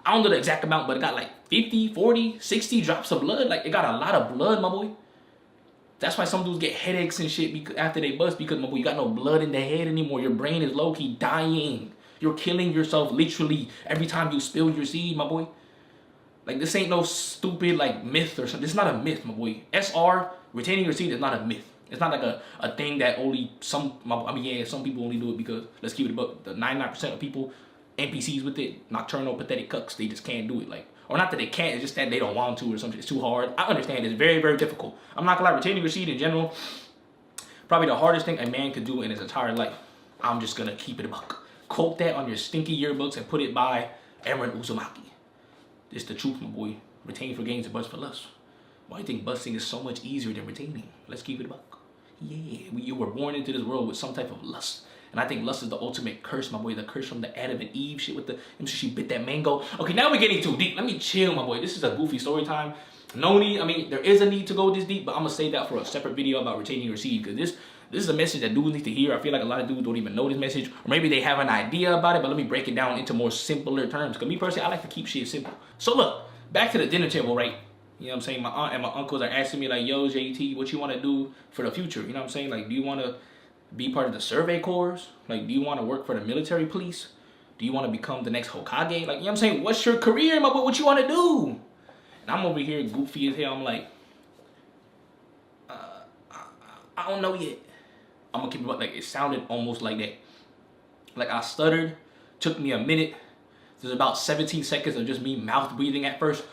I don't know the exact amount, but it got like 50, 40, 60 drops of blood. Like, it got a lot of blood, my boy. That's why some dudes get headaches and shit after they bust, because, my boy, you got no blood in the head anymore. Your brain is low-key dying. You're killing yourself literally every time you spill your seed, my boy. Like, this ain't no stupid, like, myth or something. This is not a myth, my boy. SR, retaining your seed, is not a myth. It's not like a thing that only some people only do it because, let's keep it a buck, the 99% of people, NPCs with it, nocturnal, pathetic cucks, they just can't do it. Like, or not that they can't, it's just that they don't want to or something. It's too hard. I understand it's very, very difficult. I'm not gonna lie, retaining your seed in general, probably the hardest thing a man could do in his entire life. I'm just gonna keep it a buck. Quote that on your stinky yearbooks and put it by Aaron Uzumaki. It's the truth, my boy. Retain for gains and bust for lust. Why do you think busting is so much easier than retaining? Let's keep it a buck. Yeah, you were born into this world with some type of lust. And I think lust is the ultimate curse, my boy. The curse from the Adam and Eve shit with the, she bit that mango. Okay, now we're getting too deep. Let me chill, my boy. This is a goofy story time. No need, I mean, there is a need to go this deep, but I'm gonna save that for a separate video about retaining your seed, because this is a message that dudes need to hear. I feel like a lot of dudes don't even know this message, or maybe they have an idea about it, but let me break it down into more simpler terms. Because me personally, I like to keep shit simple. So look, back to the dinner table, right? You know what I'm saying? My aunt and my uncles are asking me like, yo, JT, what you want to do for the future? You know what I'm saying? Like, do you want to be part of the Survey Corps? Like, do you want to work for the military police? Do you want to become the next Hokage? Like, you know what I'm saying? What's your career, my boy? What you want to do? And I'm over here goofy as hell. I'm like, I don't know yet. I'm going to keep it up. Like, it sounded almost like that. Like, I stuttered. Took me a minute. There's about 17 seconds of just me mouth breathing at first.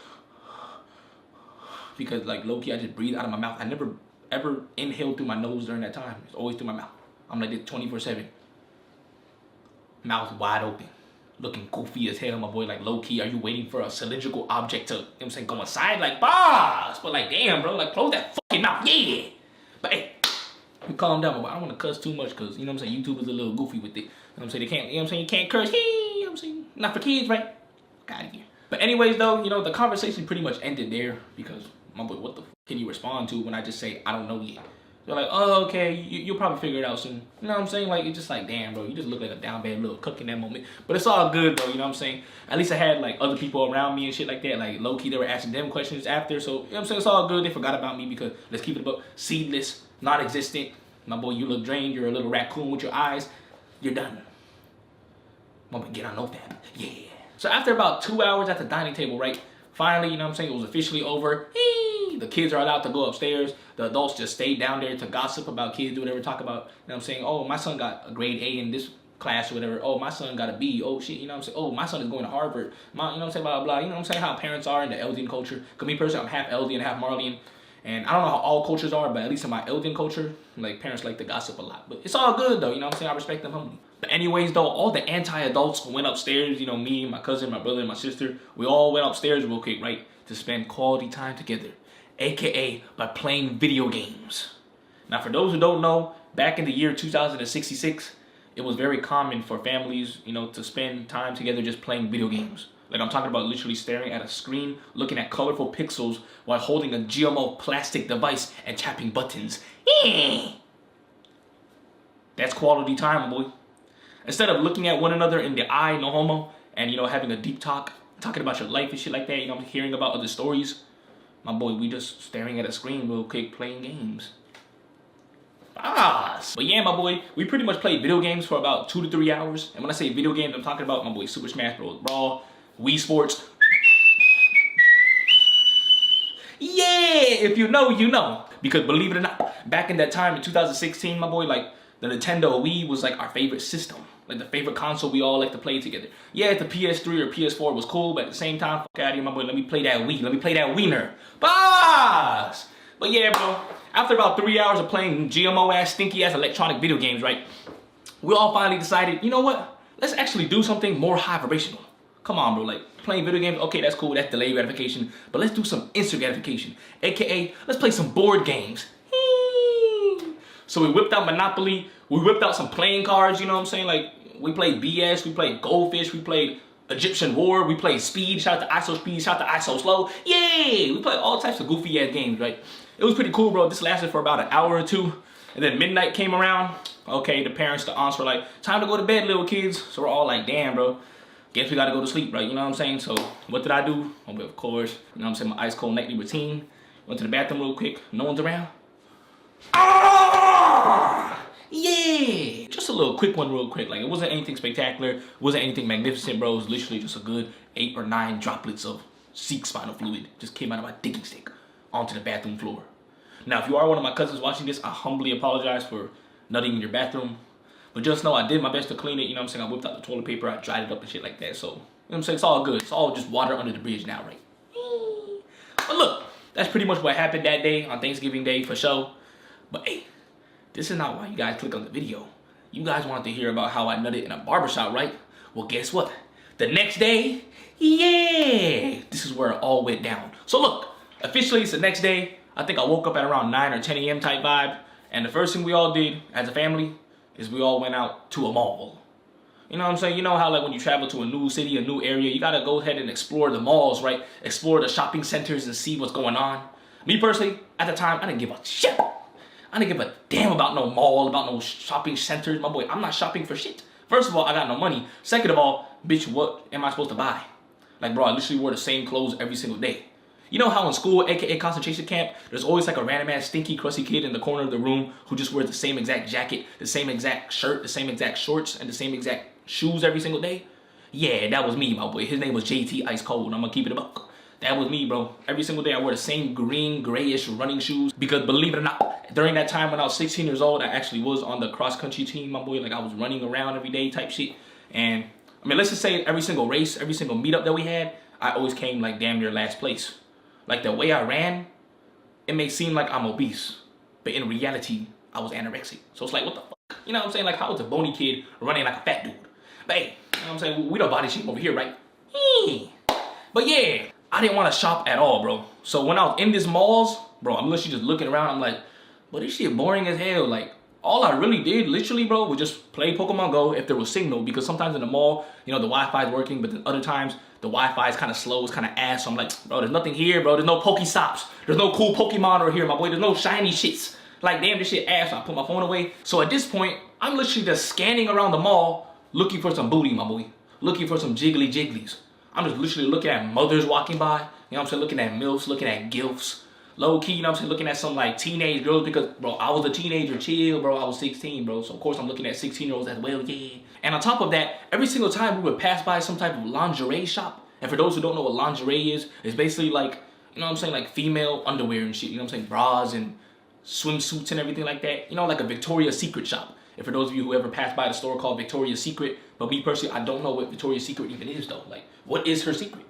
Because, like, low-key, I just breathe out of my mouth. I never, ever inhaled through my nose during that time. It's always through my mouth. I'm like this 24/7. Mouth wide open. Looking goofy as hell, my boy. Like, low-key, are you waiting for a cylindrical object to, you know what I'm saying, go inside? Like, boss! But, like, damn, bro. Like, close that fucking mouth. Yeah! But, hey, you calm down, my boy. I don't want to cuss too much because, you know what I'm saying, YouTube is a little goofy with it. You know what I'm saying? They can't, you know what I'm saying, you can't curse. Hey, you know what I'm saying? Not for kids, right? Got it here. But anyways, though, you know, the conversation pretty much ended there because, my boy, what the fuck can you respond to when I just say, I don't know yet? They're like, oh, okay, you'll probably figure it out soon. You know what I'm saying? Like, it's just like, damn, bro, you just look like a down bad little cook in that moment. But it's all good, though, you know what I'm saying? At least I had, like, other people around me and shit like that. Like, low-key, they were asking them questions after. So, you know what I'm saying? It's all good. They forgot about me because, let's keep it about seedless, non-existent. My boy, you look drained. You're a little raccoon with your eyes. You're done. Mama, get on that. Yeah. So, after about 2 hours at the dining table, right? Finally, you know what I'm saying? It was officially over. The kids are allowed to go upstairs. The adults just stayed down there to gossip about kids, do whatever, talk about, you know what I'm saying? Oh, my son got a grade A in this class or whatever. Oh, my son got a B. Oh, shit, you know what I'm saying? Oh, my son is going to Harvard. You know what I'm saying? Blah, blah, blah. You know what I'm saying? How parents are in the Eldian culture. Because me personally, I'm half Eldian, half Marleyan. And I don't know how all cultures are, but at least in my Eldian culture, like, parents like to gossip a lot. But it's all good, though. You know what I'm saying? I respect them humbly. But anyways, though, all the anti-adults went upstairs. You know, me, my cousin, my brother, and my sister. We all went upstairs real quick, right? To spend quality time together. AKA by playing video games. Now, for those who don't know, back in the year 2066, it was very common for families, you know, to spend time together just playing video games. Like, I'm talking about literally staring at a screen, looking at colorful pixels while holding a GMO plastic device and tapping buttons. That's quality time, boy. Instead of looking at one another in the eye, no homo, and, you know, having a deep talk, talking about your life and shit like that, you know, hearing about other stories. My boy, we just staring at a screen real quick, playing games. But yeah, my boy, we pretty much played video games for about 2 to 3 hours. And when I say video games, I'm talking about my boy Super Smash Bros. Brawl, Wii Sports. Yeah, if you know, you know. Because believe it or not, back in that time in 2016, my boy, like, the Nintendo Wii was like our favorite system. Like the favorite console we all like to play together. Yeah, the PS3 or PS4 was cool, but at the same time, fuck out of here, my boy, let me play that Wii. Let me play that wiener. Boss! But yeah, bro, after about 3 hours of playing GMO-ass, stinky-ass electronic video games, right? We all finally decided, you know what? Let's actually do something more high vibrational. Come on, bro, like, playing video games, okay, that's cool, that's delayed gratification. But let's do some instant gratification. AKA, let's play some board games. So we whipped out Monopoly, we whipped out some playing cards, you know what I'm saying? Like, we played BS, we played Goldfish, we played Egyptian War, we played Speed, shout out to ISO Speed, shout out to ISO Slow. Yay! We played all types of goofy ass games, right? It was pretty cool, bro. This lasted for about an hour or two. And then midnight came around. Okay, the parents, the aunts were like, time to go to bed, little kids. So we're all like, damn, bro. Guess we gotta go to sleep, right? You know what I'm saying? So what did I do? Oh, of course, you know what I'm saying? My ice cold nightly routine. Went to the bathroom real quick. No one's around. Ah! Yeah! Just a little quick one real quick. Like, it wasn't anything spectacular. It wasn't anything magnificent, bro. It was literally just a good 8 or 9 droplets of cerebral spinal fluid. Just came out of my digging stick onto the bathroom floor. Now, if you are one of my cousins watching this, I humbly apologize for nutting in your bathroom. But just know I did my best to clean it. You know what I'm saying? I whipped out the toilet paper. I dried it up and shit like that. So, you know what I'm saying? It's all good. It's all just water under the bridge now, right? But look, that's pretty much what happened that day on Thanksgiving Day for sure. But hey, this is not why you guys click on the video. You guys wanted to hear about how I nutted in a barbershop, right? Well, guess what? The next day, yeah, this is where it all went down. So look, officially it's the next day. I think I woke up at around 9 or 10 a.m. type vibe. And the first thing we all did as a family is we all went out to a mall. You know what I'm saying? You know how like when you travel to a new city, a new area, you gotta go ahead and explore the malls, right? Explore the shopping centers and see what's going on. Me personally, at the time, I didn't give a shit. I didn't give a damn about no mall, about no shopping centers. My boy, I'm not shopping for shit. First of all, I got no money. Second of all, bitch, what am I supposed to buy? Like, bro, I literally wore the same clothes every single day. You know how in school, aka concentration camp, there's always like a random ass stinky crusty kid in the corner of the room who just wears the same exact jacket, the same exact shirt, the same exact shorts, and the same exact shoes every single day? Yeah, that was me, my boy. His name was JT ICEcold. I'm gonna keep it a buck. That was me, bro. Every single day I wore the same green, grayish running shoes. Because believe it or not, during that time when I was 16 years old, I actually was on the cross-country team, my boy. Like, I was running around every day type shit. And, I mean, let's just say every single race, every single meetup that we had, I always came, like, damn near last place. Like, the way I ran, it may seem like I'm obese. But in reality, I was anorexic. So it's like, what the fuck? You know what I'm saying? Like, how was a bony kid running like a fat dude? But hey, you know what I'm saying? We don't body shape over here, right? But yeah, I didn't want to shop at all, bro. So when I was in these malls, bro, I'm literally just looking around. I'm like, but this shit boring as hell. Like, all I really did, literally, bro, was just play Pokemon Go if there was signal. Because sometimes in the mall, you know, the Wi-Fi is working. But then other times, the Wi-Fi is kind of slow. It's kind of ass. So I'm like, bro, there's nothing here, bro. There's no Pokestops. There's no cool Pokemon over here, my boy. There's no shiny shits. Like, damn, this shit ass. So I put my phone away. So at this point, I'm literally just scanning around the mall looking for some booty, my boy. Looking for some jiggly jigglies. I'm just literally looking at mothers walking by. You know what I'm saying? Looking at MILFs, looking at GILFs. Low key, you know what I'm saying? Looking at some like teenage girls because, bro, I was a teenager. Chill, bro. I was 16, bro. So of course I'm looking at 16-year-olds as well, yeah. And on top of that, every single time we would pass by some type of lingerie shop. And for those who don't know what lingerie is, it's basically like, you know what I'm saying? Like female underwear and shit. You know what I'm saying? Bras and swimsuits and everything like that. You know, like a Victoria's Secret shop. And for those of you who ever passed by the store called Victoria's Secret, but me personally, I don't know what Victoria's Secret even is though. Like, what is her secret?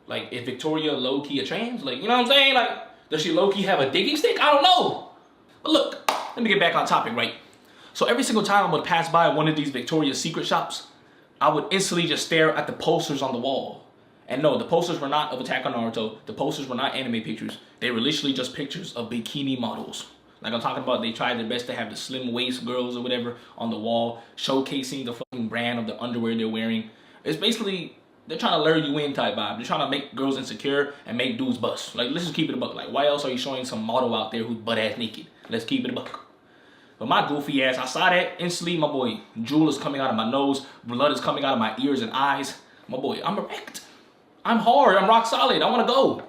Like, is Victoria low-key a trans? Like, you know what I'm saying? Like, does she low-key have a digging stick? I don't know. But look, let me get back on topic, right? So every single time I would pass by one of these Victoria's Secret shops, I would instantly just stare at the posters on the wall. And no, the posters were not of Attack on Naruto. The posters were not anime pictures. They were literally just pictures of bikini models. Like I'm talking about, they tried their best to have the slim waist girls or whatever on the wall, showcasing the fucking brand of the underwear they're wearing. It's basically, they're trying to lure you in type vibe. They're trying to make girls insecure and make dudes bust. Like, let's just keep it a buck. Like, why else are you showing some model out there who's butt-ass naked? Let's keep it a buck. But my goofy ass, I saw that instantly, my boy, drool is coming out of my nose, blood is coming out of my ears and eyes. My boy, I'm erect. I'm hard, I'm rock solid, I wanna go.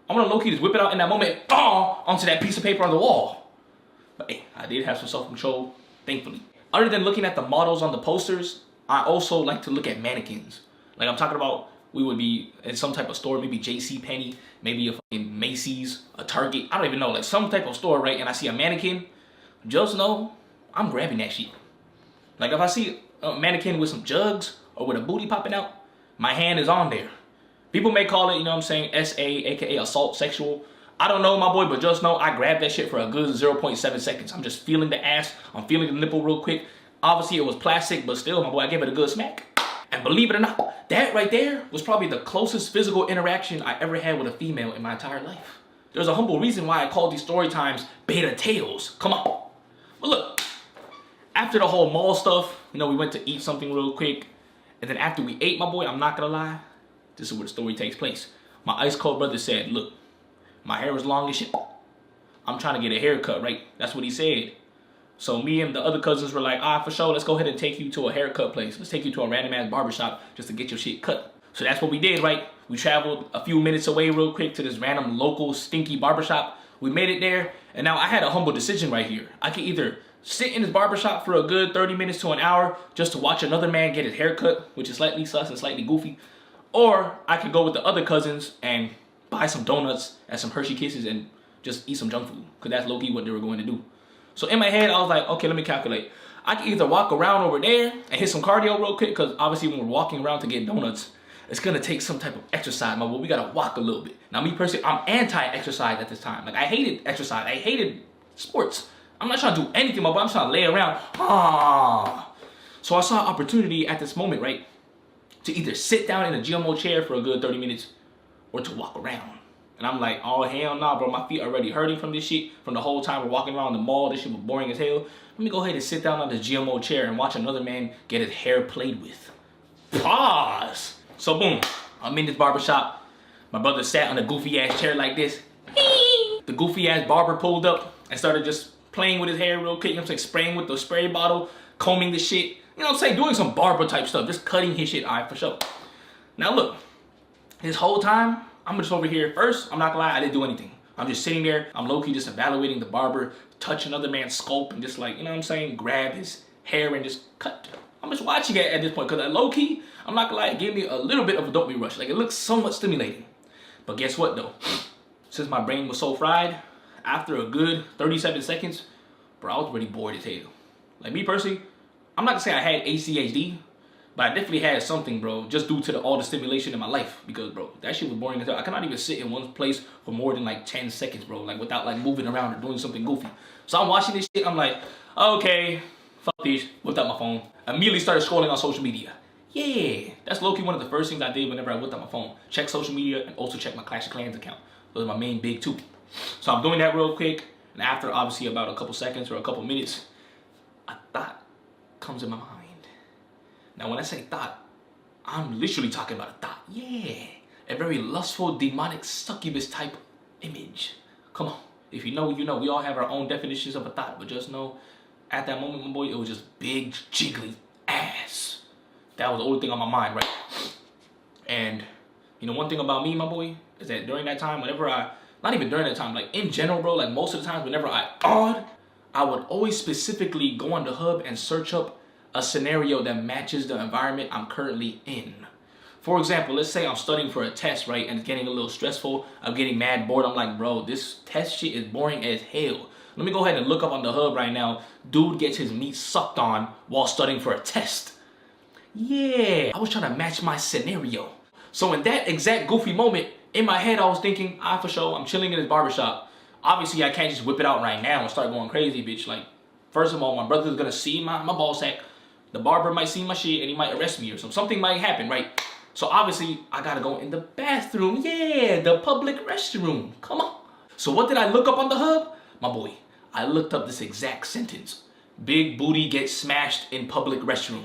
I wanna low-key just whip it out in that moment, onto that piece of paper on the wall. But hey, I did have some self-control, thankfully. Other than looking at the models on the posters, I also like to look at mannequins. Like I'm talking about, we would be in some type of store, maybe JCPenney, maybe a fucking Macy's, a Target, I don't even know, like some type of store, right? And I see a mannequin, just know I'm grabbing that shit. Like if I see a mannequin with some jugs or with a booty popping out, my hand is on there. People may call it, you know what I'm saying, SA, aka assault sexual. I don't know, my boy, but just know I grabbed that shit for a good 0.7 seconds. I'm just feeling the ass, I'm feeling the nipple real quick. Obviously it was plastic, but still, my boy, I gave it a good smack. And believe it or not, that right there was probably the closest physical interaction I ever had with a female in my entire life. There's a humble reason why I call these story times beta tales. Come on. But look, after the whole mall stuff, you know, we went to eat something real quick. And then after we ate, my boy, I'm not gonna lie, this is where the story takes place. My ice cold brother said, look, my hair was long as shit. I'm trying to get a haircut, right? That's what he said. So me and the other cousins were like, for sure, let's go ahead and take you to a haircut place. Let's take you to a random ass barbershop just to get your shit cut. So that's what we did, right? We traveled a few minutes away real quick to this random local stinky barbershop. We made it there, and now I had a humble decision right here. I could either sit in this barbershop for a good 30 minutes to an hour just to watch another man get his haircut, which is slightly sus and slightly goofy, or I could go with the other cousins and buy some donuts and some Hershey Kisses and just eat some junk food, because that's low-key what they were going to do. So in my head, I was like, okay, let me calculate. I can either walk around over there and hit some cardio real quick, because obviously when we're walking around to get donuts, it's gonna take some type of exercise, my boy. We gotta walk a little bit. Now me personally, I'm anti-exercise at this time. Like I hated exercise, I hated sports. I'm not trying to do anything, my boy. I'm trying to lay around. So I saw an opportunity at this moment, right, to either sit down in a GMO chair for a good 30 minutes or to walk around. And I'm like, oh hell nah, bro. My feet are already hurting from this shit. From the whole time we're walking around the mall, this shit was boring as hell. Let me go ahead and sit down on this GMO chair and watch another man get his hair played with. Pause. So boom, I'm in this barbershop. My brother sat on a goofy ass chair like this. The goofy ass barber pulled up and started just playing with his hair real quick. You know what I'm saying? Spraying with the spray bottle, combing the shit. You know what I'm saying? Doing some barber type stuff. Just cutting his shit, alright, for sure. Now look, this whole time, I'm just over here. First, I'm not gonna lie, I didn't do anything. I'm just sitting there. I'm low-key just evaluating the barber, touch another man's scalp and just like, you know what I'm saying? Grab his hair and just cut. I'm just watching it at this point because low-key, I'm not gonna lie, it gave me a little bit of a dopamine rush. Like it looks somewhat stimulating. But guess what though? Since my brain was so fried, after a good 37 seconds, bro, I was already bored as hell. Like me personally, I'm not gonna say I had ADHD, but I definitely had something, bro, just due to all the stimulation in my life. Because, bro, that shit was boring as hell. I cannot even sit in one place for more than like 10 seconds, bro, like without like moving around or doing something goofy. So I'm watching this shit, I'm like, okay, fuck this, whipped out my phone. Immediately started scrolling on social media. Yeah, that's low-key one of the first things I did whenever I whipped out my phone. Check social media and also check my Clash of Clans account. Those are my main big two. So I'm doing that real quick. And after obviously about a couple seconds or a couple minutes, a thought comes in my mind. Now when I say thought, I'm literally talking about a thought. Yeah, a very lustful, demonic, succubus type image. Come on. If you know, you know. We all have our own definitions of a thought, but just know, at that moment, my boy, it was just big, jiggly ass. That was the only thing on my mind, right? And, you know, one thing about me, my boy, is that during that time, whenever not even during that time, like in general, bro, like most of the times, whenever I would always specifically go on the hub and search up a scenario that matches the environment I'm currently in. For example, let's say I'm studying for a test, right, and it's getting a little stressful. I'm getting mad bored. I'm like, bro, this test shit is boring as hell. Let me go ahead and look up on the hub right now. Dude gets his meat sucked on while studying for a test. Yeah, I was trying to match my scenario. So in that exact goofy moment, in my head, I was thinking, for sure, I'm chilling in this barbershop. Obviously, I can't just whip it out right now and start going crazy, bitch. Like, first of all, my brother's gonna see my ball sack. The barber might see my shit and he might arrest me or something might happen, right? So obviously, I gotta go in the bathroom. Yeah, the public restroom. Come on. So what did I look up on the hub? My boy, I looked up this exact sentence. Big booty gets smashed in public restroom.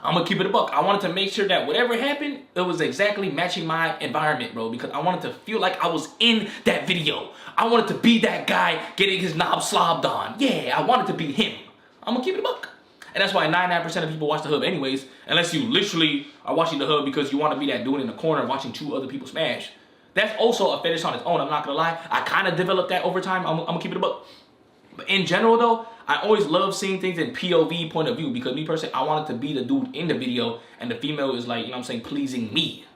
I'm gonna keep it a buck. I wanted to make sure that whatever happened, it was exactly matching my environment, bro, because I wanted to feel like I was in that video. I wanted to be that guy getting his knob slobbed on. Yeah, I wanted to be him. I'm gonna keep it a buck. And that's why 99% of people watch the hub anyways, unless you literally are watching the hub because you want to be that dude in the corner watching two other people smash. That's also a fetish on its own, I'm not gonna lie. I kind of developed that over time. I'm gonna keep it a buck. But in general though, I always love seeing things in POV point of view, because me personally, I wanted to be the dude in the video and the female is like, you know what I'm saying, pleasing me.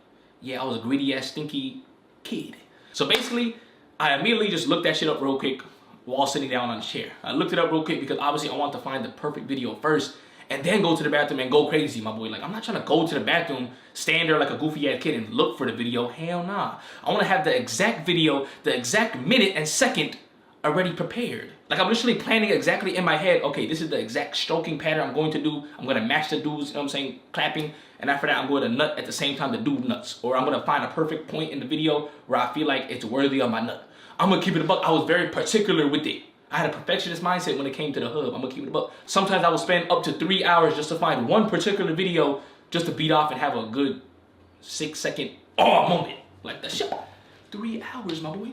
Yeah, I was a greedy ass stinky kid. So basically, I immediately just looked that shit up real quick while sitting down on the chair. I looked it up real quick because obviously I want to find the perfect video first and then go to the bathroom and go crazy, my boy. Like, I'm not trying to go to the bathroom, stand there like a goofy ass kid and look for the video. Hell nah. I want to have the exact video, the exact minute and second already prepared. Like, I'm literally planning exactly in my head, okay, this is the exact stroking pattern I'm going to do. I'm going to match the dudes, you know what I'm saying, clapping. And after that, I'm going to nut at the same time the dude nuts. Or I'm going to find a perfect point in the video where I feel like it's worthy of my nut. I'm going to keep it a buck. I was very particular with it. I had a perfectionist mindset when it came to the hub. I'm going to keep it a buck. Sometimes I would spend up to 3 hours just to find one particular video just to beat off and have a good 6-second moment. Like that shit. 3 hours, my boy.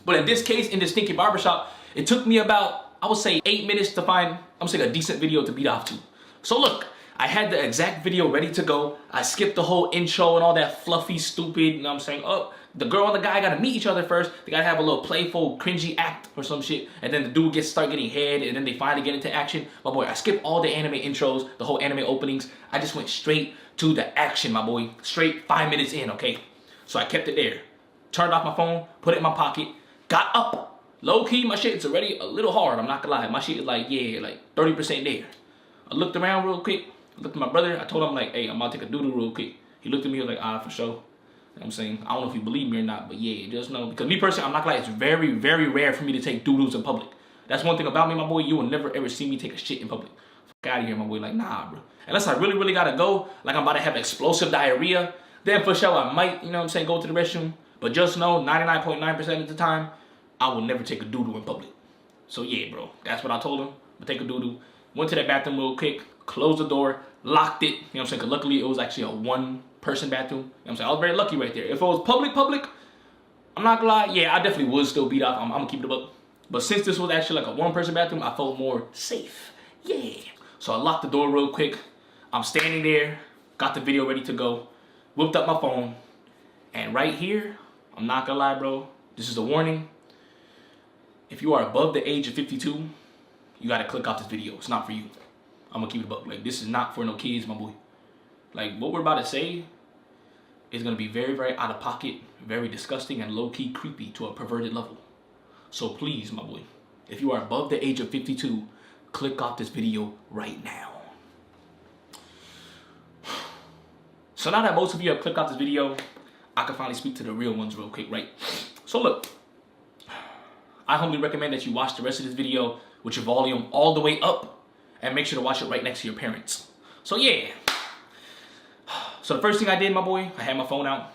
But in this case, in this stinky barbershop, it took me about, I would say, 8 minutes to find, I'm saying, a decent video to beat off to. So look, I had the exact video ready to go. I skipped the whole intro and all that fluffy, stupid, you know what I'm saying? Oh, the girl and the guy gotta meet each other first. They gotta have a little playful, cringy act or some shit. And then the dude start getting head and then they finally get into action. My boy, I skipped all the anime intros, the whole anime openings. I just went straight to the action, my boy. Straight 5 minutes in, okay? So I kept it there. Turned off my phone, put it in my pocket, got up. Low key, my shit is already a little hard, I'm not gonna lie. My shit is like, yeah, like 30% there. I looked around real quick, looked at my brother, I told him like, hey, I'm about to take a doo-doo real quick. He looked at me, he was like, for sure. You know what I'm saying? I don't know if you believe me or not, but yeah, just know. Because me personally, I'm not gonna lie, it's very, very rare for me to take doo-doos in public. That's one thing about me, my boy, you will never ever see me take a shit in public. Fuck out of here, my boy, like, nah, bro. Unless I really, really gotta go, like I'm about to have explosive diarrhea, then for sure I might, you know what I'm saying, go to the restroom. But just know, 99.9% of the time, I will never take a doo-doo in public. So yeah, bro, that's what I told him. But take a doo-doo. Went to that bathroom real quick, closed the door, locked it. You know what I'm saying? Because luckily it was actually a one-person bathroom. You know what I'm saying? I was very lucky right there. If it was public, I'm not gonna lie, yeah, I definitely would still beat off. I'm gonna keep it up. But since this was actually like a one-person bathroom, I felt more safe. Yeah. So I locked the door real quick. I'm standing there, got the video ready to go, whipped up my phone, and right here, I'm not gonna lie, bro, this is a warning. If you are above the age of 52, you gotta click off this video. It's not for you. I'm gonna keep it above. Like, this is not for no kids, my boy. Like, what we're about to say is gonna be very, very out of pocket, very disgusting, and low-key creepy to a perverted level. So please, my boy, if you are above the age of 52, click off this video right now. So now that most of you have clicked off this video, I can finally speak to the real ones real quick, right? So look, I humbly recommend that you watch the rest of this video with your volume all the way up and make sure to watch it right next to your parents. So yeah. So the first thing I did, my boy, I had my phone out.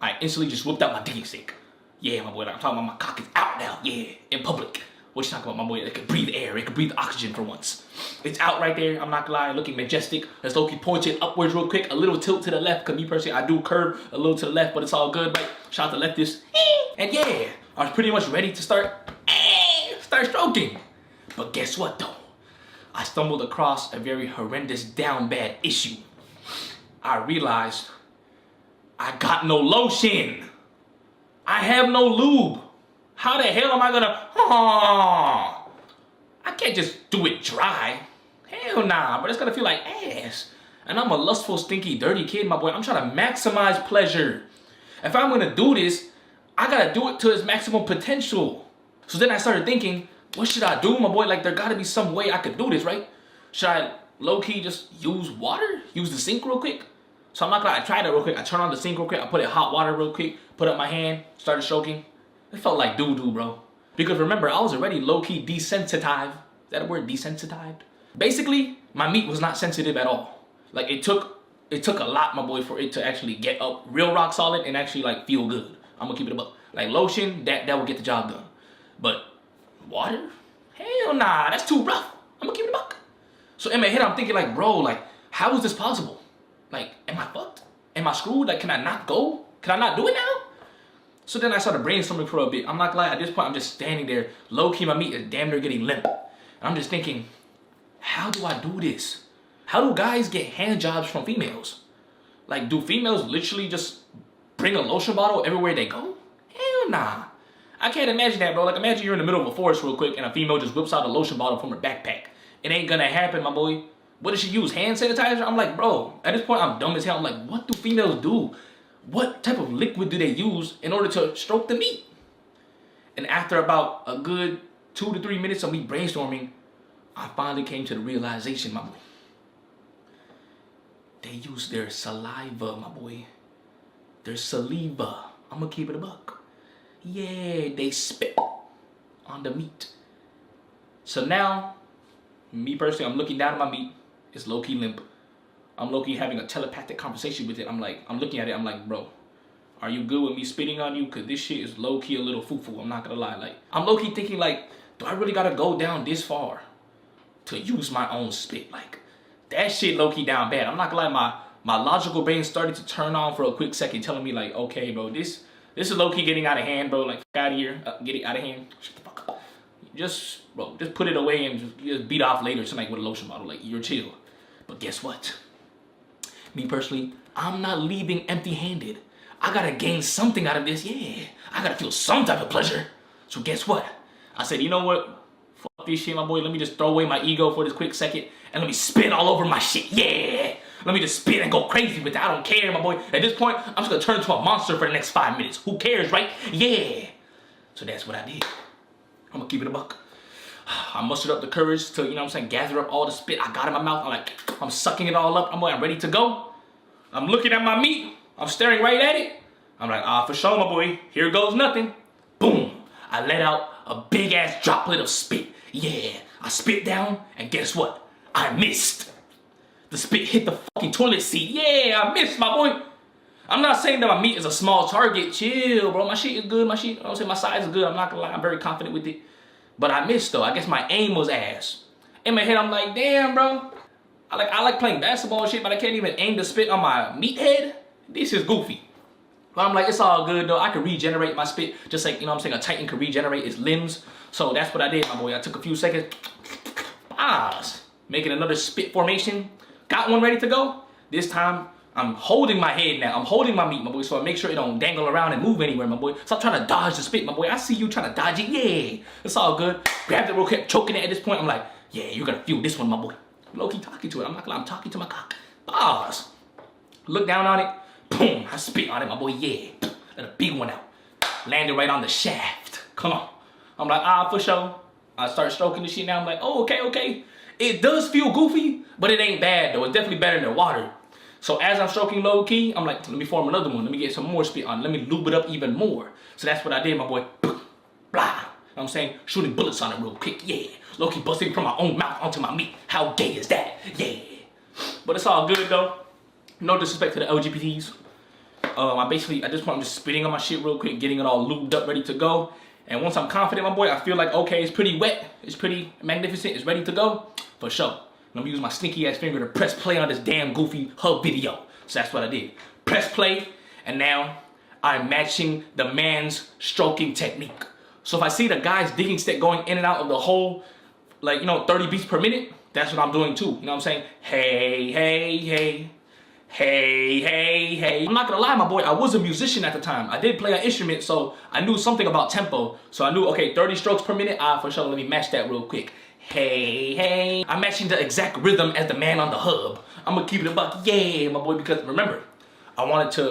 I instantly just whipped out my digging stick. Yeah, my boy, I'm talking about my cock is out now. Yeah, in public. What you talking about, my boy? It can breathe air. It can breathe oxygen for once. It's out right there. I'm not gonna lie, looking majestic. Let's low-key point it upwards real quick. A little tilt to the left, because me personally, I do curve a little to the left, but it's all good, right? Shout out to leftists. And yeah, I was pretty much ready to start started stroking. But guess what though? I stumbled across a very horrendous down bad issue. I realized I got no lotion. I have no lube. How the hell am I gonna, I can't just do it dry. Hell nah, but it's gonna feel like ass. And I'm a lustful, stinky, dirty kid, my boy. I'm trying to maximize pleasure. If I'm gonna do this, I gotta do it to its maximum potential. So then I started thinking, what should I do, my boy? Like, there gotta be some way I could do this, right? Should I low-key just use water? Use the sink real quick? So I'm not gonna, I tried it real quick. I turned on the sink real quick. I put it in hot water real quick. Put up my hand, started stroking. It felt like doo-doo, bro. Because remember, I was already low-key desensitized. Is that a word, desensitized? Basically, my meat was not sensitive at all. Like, it took a lot, my boy, for it to actually get up real rock solid and actually, like, feel good. I'm gonna keep it a buck. Like, lotion, that will get the job done. But water? Hell nah, that's too rough. I'm gonna keep it a buck. So in my head, I'm thinking like, bro, like, how is this possible? Like, am I fucked? Am I screwed? Like, can I not go? Can I not do it now? So then I started brainstorming for a bit. I'm not gonna lie, at this point, I'm just standing there. Low-key, my meat is damn near getting limp. And I'm just thinking, how do I do this? How do guys get hand jobs from females? Like, do females literally just bring a lotion bottle everywhere they go? Hell nah. I can't imagine that, bro. Like, imagine you're in the middle of a forest real quick and a female just whips out a lotion bottle from her backpack. It ain't gonna happen, my boy. What does she use? Hand sanitizer? I'm like, bro, at this point, I'm dumb as hell. I'm like, what do females do? What type of liquid do they use in order to stroke the meat? And after about a good 2 to 3 minutes of me brainstorming, I finally came to the realization, my boy. They use their saliva, my boy. Their saliva. I'm gonna keep it a buck. Yeah, they spit on the meat. So now, me personally, I'm looking down at my meat. It's low-key limp. I'm low-key having a telepathic conversation with it. I'm looking at it, I'm like, bro, are you good with me spitting on you? Cause this shit is low-key a little foo-foo, I'm not gonna lie. Like, I'm low-key thinking like, do I really gotta go down this far to use my own spit? Like, that shit low-key down bad. I'm not gonna lie, my logical brain started to turn on for a quick second, telling me like, okay, bro, this is low-key getting out of hand, bro. Like, out of here, get it out of hand. Shut the fuck up. Bro, just put it away and just beat off later tonight with a lotion bottle. Like, you're chill. But guess what? Me personally, I'm not leaving empty-handed. I gotta gain something out of this. Yeah, I gotta feel some type of pleasure. So guess what? I said, you know what? Fuck this shit, my boy. Let me just throw away my ego for this quick second and let me spit all over my shit. Yeah. Let me just spit and go crazy with it. I don't care, my boy. At this point, I'm just gonna turn into a monster for the next 5 minutes. Who cares, right? Yeah. So that's what I did. I'm gonna keep it a buck. I mustered up the courage to, you know what I'm saying, gather up all the spit I got in my mouth. I'm sucking it all up. I'm ready to go. I'm looking at my meat. I'm staring right at it. I'm like, for sure, my boy. Here goes nothing. Boom. I let out a big ass droplet of spit. Yeah. I spit down, and guess what? I missed. The spit hit the fucking toilet seat. Yeah, I missed, my boy. I'm not saying that my meat is a small target. Chill, bro. My shit is good. My shit, you know what I'm saying, my size is good. I'm not gonna lie. I'm very confident with it. But I missed, though. I guess my aim was ass. In my head, I'm like, damn, bro. I like playing basketball and shit, but I can't even aim the spit on my meat head. This is goofy. But I'm like, it's all good, though. I can regenerate my spit just like, you know what I'm saying, a Titan can regenerate its limbs. So that's what I did, my boy. I took a few seconds. Making another spit formation. Got one ready to go. This time, I'm holding my head now. I'm holding my meat, my boy, so I make sure it don't dangle around and move anywhere, my boy. Stop trying to dodge the spit, my boy. I see you trying to dodge it. Yeah, it's all good. Grabbed it real quick, choking it at this point. I'm like, yeah, you're gonna feel this one, my boy. Low-key talking to it. I'm not gonna lie, I'm talking to my cock. Pause. Look down on it. Boom, I spit on it, my boy. Yeah, let a big one out. Landed right on the shaft. Come on. I'm like, for sure. I start stroking the shit now. I'm like, oh, okay. It does feel goofy, but it ain't bad, though. It's definitely better than water. So as I'm stroking low key, I'm like, let me form another one. Let me get some more spit on. Let me lube it up even more. So that's what I did, my boy. Blah. You know what I'm saying? Shooting bullets on it real quick. Yeah. Low key busting from my own mouth onto my meat. How gay is that? Yeah. But it's all good, though. No disrespect to the LGBTs. At this point, I'm just spitting on my shit real quick, getting it all lubed up, ready to go. And once I'm confident, my boy, I feel like, okay, it's pretty wet. It's pretty magnificent. It's ready to go. For sure. I'm gonna use my sneaky ass finger to press play on this damn goofy hub video. So that's what I did. Press play, and now I'm matching the man's stroking technique. So if I see the guy's digging stick going in and out of the hole, like, you know, 30 beats per minute, that's what I'm doing too. You know what I'm saying? Hey, hey, hey. Hey, hey, hey. I'm not gonna lie, my boy, I was a musician at the time. I did play an instrument, so I knew something about tempo. So I knew, okay, 30 strokes per minute, for sure, let me match that real quick. Hey, hey. I'm matching the exact rhythm as the man on the hub. I'm gonna keep it a buck, yeah, my boy, because remember, I wanted to,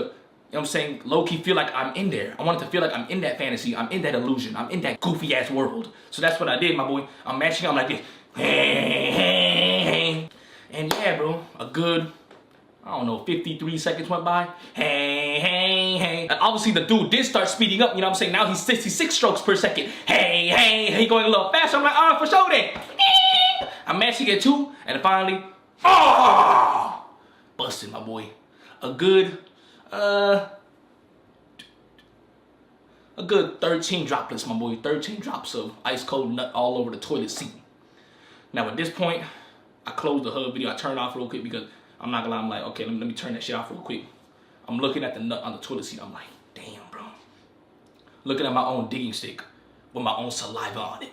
you know what I'm saying, low-key feel like I'm in there. I wanted to feel like I'm in that fantasy, I'm in that illusion, I'm in that goofy-ass world. So that's what I did, my boy. I'm matching, I'm like this. Hey, hey, hey. And yeah, bro, a good, I don't know, 53 seconds went by. Hey, hey, hey. And obviously the dude did start speeding up, you know what I'm saying? Now he's 66 strokes per second. Hey, hey, hey, going a little faster. I'm like, for sure then. I'm matching it too, and finally, busted, my boy. A good 13 droplets, my boy. 13 drops of ice cold nut all over the toilet seat. Now at this point, I closed the hub video. I turned off real quick because I'm not gonna lie, I'm like, okay, let me turn that shit off real quick. I'm looking at the nut on the toilet seat. I'm like, damn, bro. Looking at my own digging stick with my own saliva on it.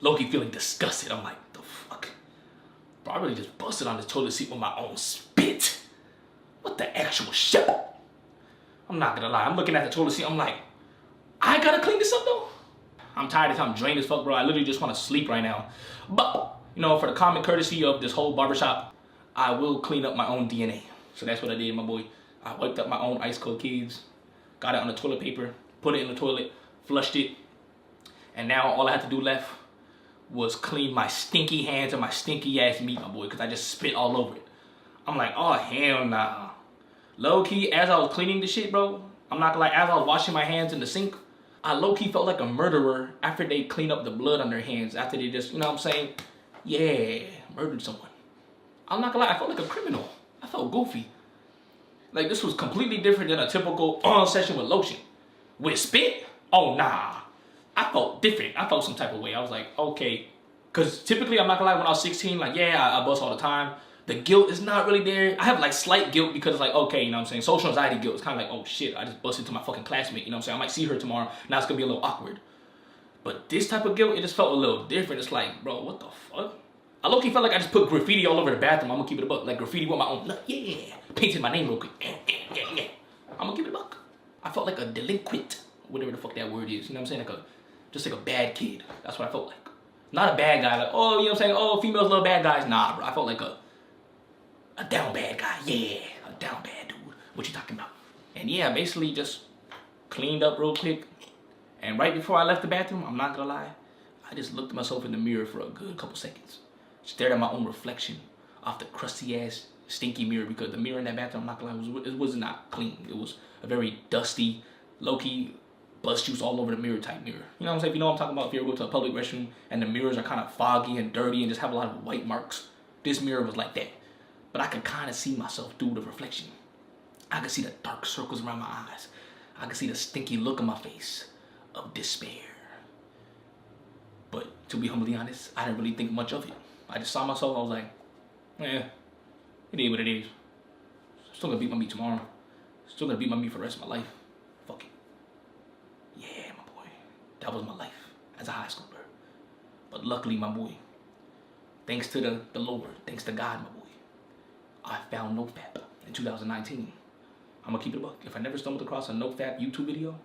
Low-key feeling disgusted. I'm like, the fuck? Bro, I really just busted on this toilet seat with my own spit. What the actual shit? I'm not gonna lie. I'm looking at the toilet seat. I'm like, I gotta clean this up though? I'm tired as I'm drained as fuck, bro. I literally just want to sleep right now. But, you know, for the common courtesy of this whole barbershop, I will clean up my own DNA. So that's what I did, my boy. I wiped up my own ice cold kids, got it on the toilet paper, put it in the toilet, flushed it, and now all I had to do left was clean my stinky hands and my stinky ass meat, my boy, because I just spit all over it. I'm like, oh, hell nah. Low-key, as I was cleaning the shit, bro, I'm not gonna lie, as I was washing my hands in the sink, I low-key felt like a murderer after they clean up the blood on their hands, after they just, you know what I'm saying, yeah, murdered someone. I'm not gonna lie, I felt like a criminal. I felt goofy. Like, this was completely different than a typical session with lotion. With spit? Oh, nah. I felt different. I felt some type of way. I was like, okay. Because typically, I'm not gonna lie, when I was 16, like, yeah, I bust all the time. The guilt is not really there. I have, like, slight guilt because it's like, okay, you know what I'm saying? Social anxiety guilt. It's kind of like, oh, shit, I just busted into my fucking classmate. You know what I'm saying? I might see her tomorrow. Now it's gonna be a little awkward. But this type of guilt, it just felt a little different. It's like, bro, what the fuck? I low-key felt like I just put graffiti all over the bathroom. I'm gonna keep it a buck. Like graffiti with my own nut. Yeah. Painted my name real quick. Yeah. I'm gonna keep it a buck. I felt like a delinquent. Whatever the fuck that word is. You know what I'm saying? Like just like a bad kid. That's what I felt like. Not a bad guy. Like, oh, you know what I'm saying? Oh, females love bad guys. Nah, bro. I felt like a down bad guy. Yeah. A down bad dude. What you talking about? And yeah, basically just cleaned up real quick. And right before I left the bathroom, I'm not gonna lie, I just looked at myself in the mirror for a good couple seconds. Stared at my own reflection off the crusty ass stinky mirror, because the mirror in that bathroom, I'm not gonna lie, it was not clean. It was a very dusty, low-key, bus juice all over the mirror type mirror. You know what I'm saying? If you know what I'm talking about, if you ever go to a public restroom and the mirrors are kind of foggy and dirty and just have a lot of white marks, this mirror was like that. But I could kind of see myself through the reflection. I could see the dark circles around my eyes. I could see the stinky look on my face of despair. But to be humbly honest, I didn't really think much of it. I just saw myself, I was like, yeah, it is what it is. Still gonna beat my meat tomorrow. Still gonna beat my meat for the rest of my life. Fuck it. Yeah, my boy. That was my life as a high schooler. But luckily, my boy, thanks to the Lord, thanks to God, my boy, I found NoFap in 2019. I'm gonna keep it a buck. If I never stumbled across a NoFap YouTube video,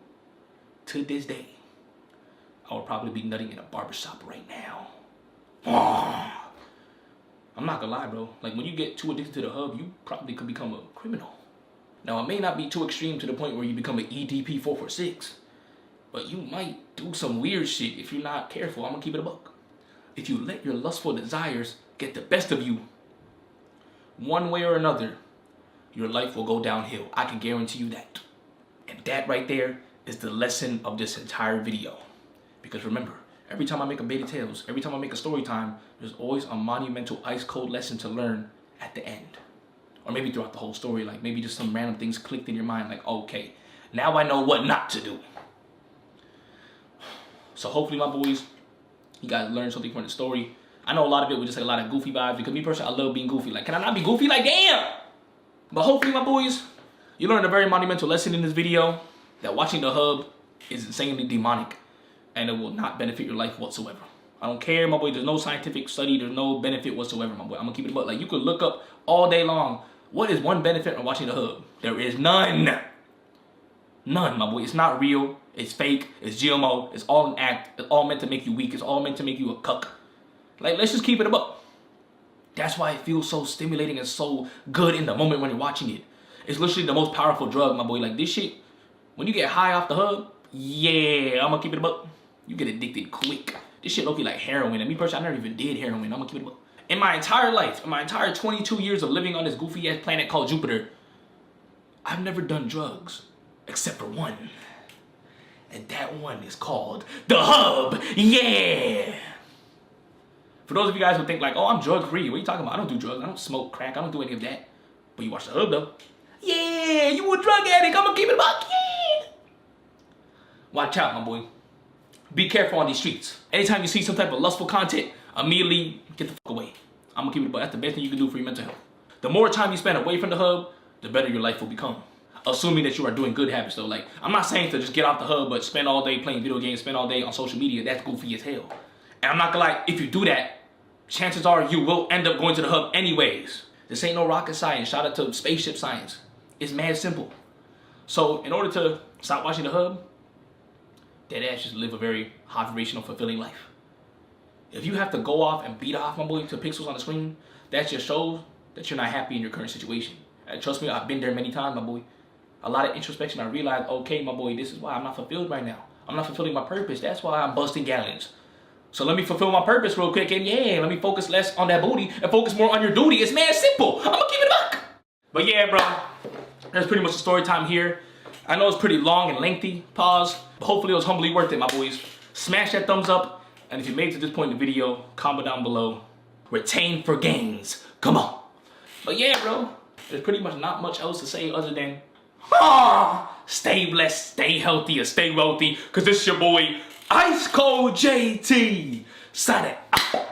to this day, I would probably be nutting in a barbershop right now. I'm not gonna lie, bro. Like, when you get too addicted to the hub, you probably could become a criminal. Now, it may not be too extreme to the point where you become an EDP 446, but you might do some weird shit if you're not careful. I'm gonna keep it a buck. If you let your lustful desires get the best of you, one way or another, your life will go downhill. I can guarantee you that. And that right there is the lesson of this entire video. Because remember, every time I make a Baby Tales, every time I make a story time, there's always a monumental ice cold lesson to learn at the end. Or maybe throughout the whole story, like maybe just some random things clicked in your mind, like, okay, now I know what not to do. So hopefully, my boys, you guys learned something from the story. I know a lot of it was just like a lot of goofy vibes, because me personally, I love being goofy. Like, can I not be goofy? Like, damn! But hopefully, my boys, you learned a very monumental lesson in this video, that watching the hub is insanely demonic. and it will not benefit your life whatsoever. I don't care, my boy. There's no scientific study. There's no benefit whatsoever, my boy. I'm gonna keep it about like you could look up all day long. What is one benefit of watching the hub? There is none. None, my boy. It's not real. It's fake. It's GMO. It's all an act. It's all meant to make you weak. It's all meant to make you a cuck. Like, let's just keep it up. That's why it feels so stimulating and so good in the moment when you're watching it. It's literally the most powerful drug, my boy. Like, this shit, when you get high off the hub, yeah, I'm gonna keep it up. You get addicted quick. This shit look like heroin. And me personally, I never even did heroin. I'm gonna keep it up. In my entire life, in my entire 22 years of living on this goofy ass planet called Jupiter, I've never done drugs except for one. And that one is called the hub. Yeah. For those of you guys who think like, oh, I'm drug free. What are you talking about? I don't do drugs. I don't smoke crack. I don't do any of that. But you watch the hub though. Yeah, you a drug addict. I'm gonna keep it about. Yeah. Watch out, my boy. Be careful on these streets. Anytime you see some type of lustful content, immediately get the fuck away. I'm gonna keep it about. That's the best thing you can do for your mental health. The more time you spend away from the hub, the better your life will become. Assuming that you are doing good habits though. Like, I'm not saying to just get off the hub, but spend all day playing video games, spend all day on social media. That's goofy as hell. And I'm not gonna lie, if you do that, chances are you will end up going to the hub anyways. This ain't no rocket science. Shout out to spaceship science. It's mad simple. So in order to stop watching the hub, dead ass just live a very high vibrational, fulfilling life. If you have to go off and beat off, my boy, to pixels on the screen, that just shows that you're not happy in your current situation. And trust me, I've been there many times, my boy. A lot of introspection, I realized, okay, my boy, this is why I'm not fulfilled right now. I'm not fulfilling my purpose. That's why I'm busting gallons. So let me fulfill my purpose real quick, and yeah, let me focus less on that booty and focus more on your duty. It's mad simple. I'm gonna keep it back. But yeah, bro, that's pretty much the story time here. I know it's pretty long and lengthy, pause, but hopefully it was humbly worth it, my boys. Smash that thumbs up, and if you made it to this point in the video, comment down below. Retain for gains. Come on. But yeah, bro, there's pretty much not much else to say other than stay blessed, stay healthy, and stay wealthy, because this is your boy, ICEcold JT. Sign it out.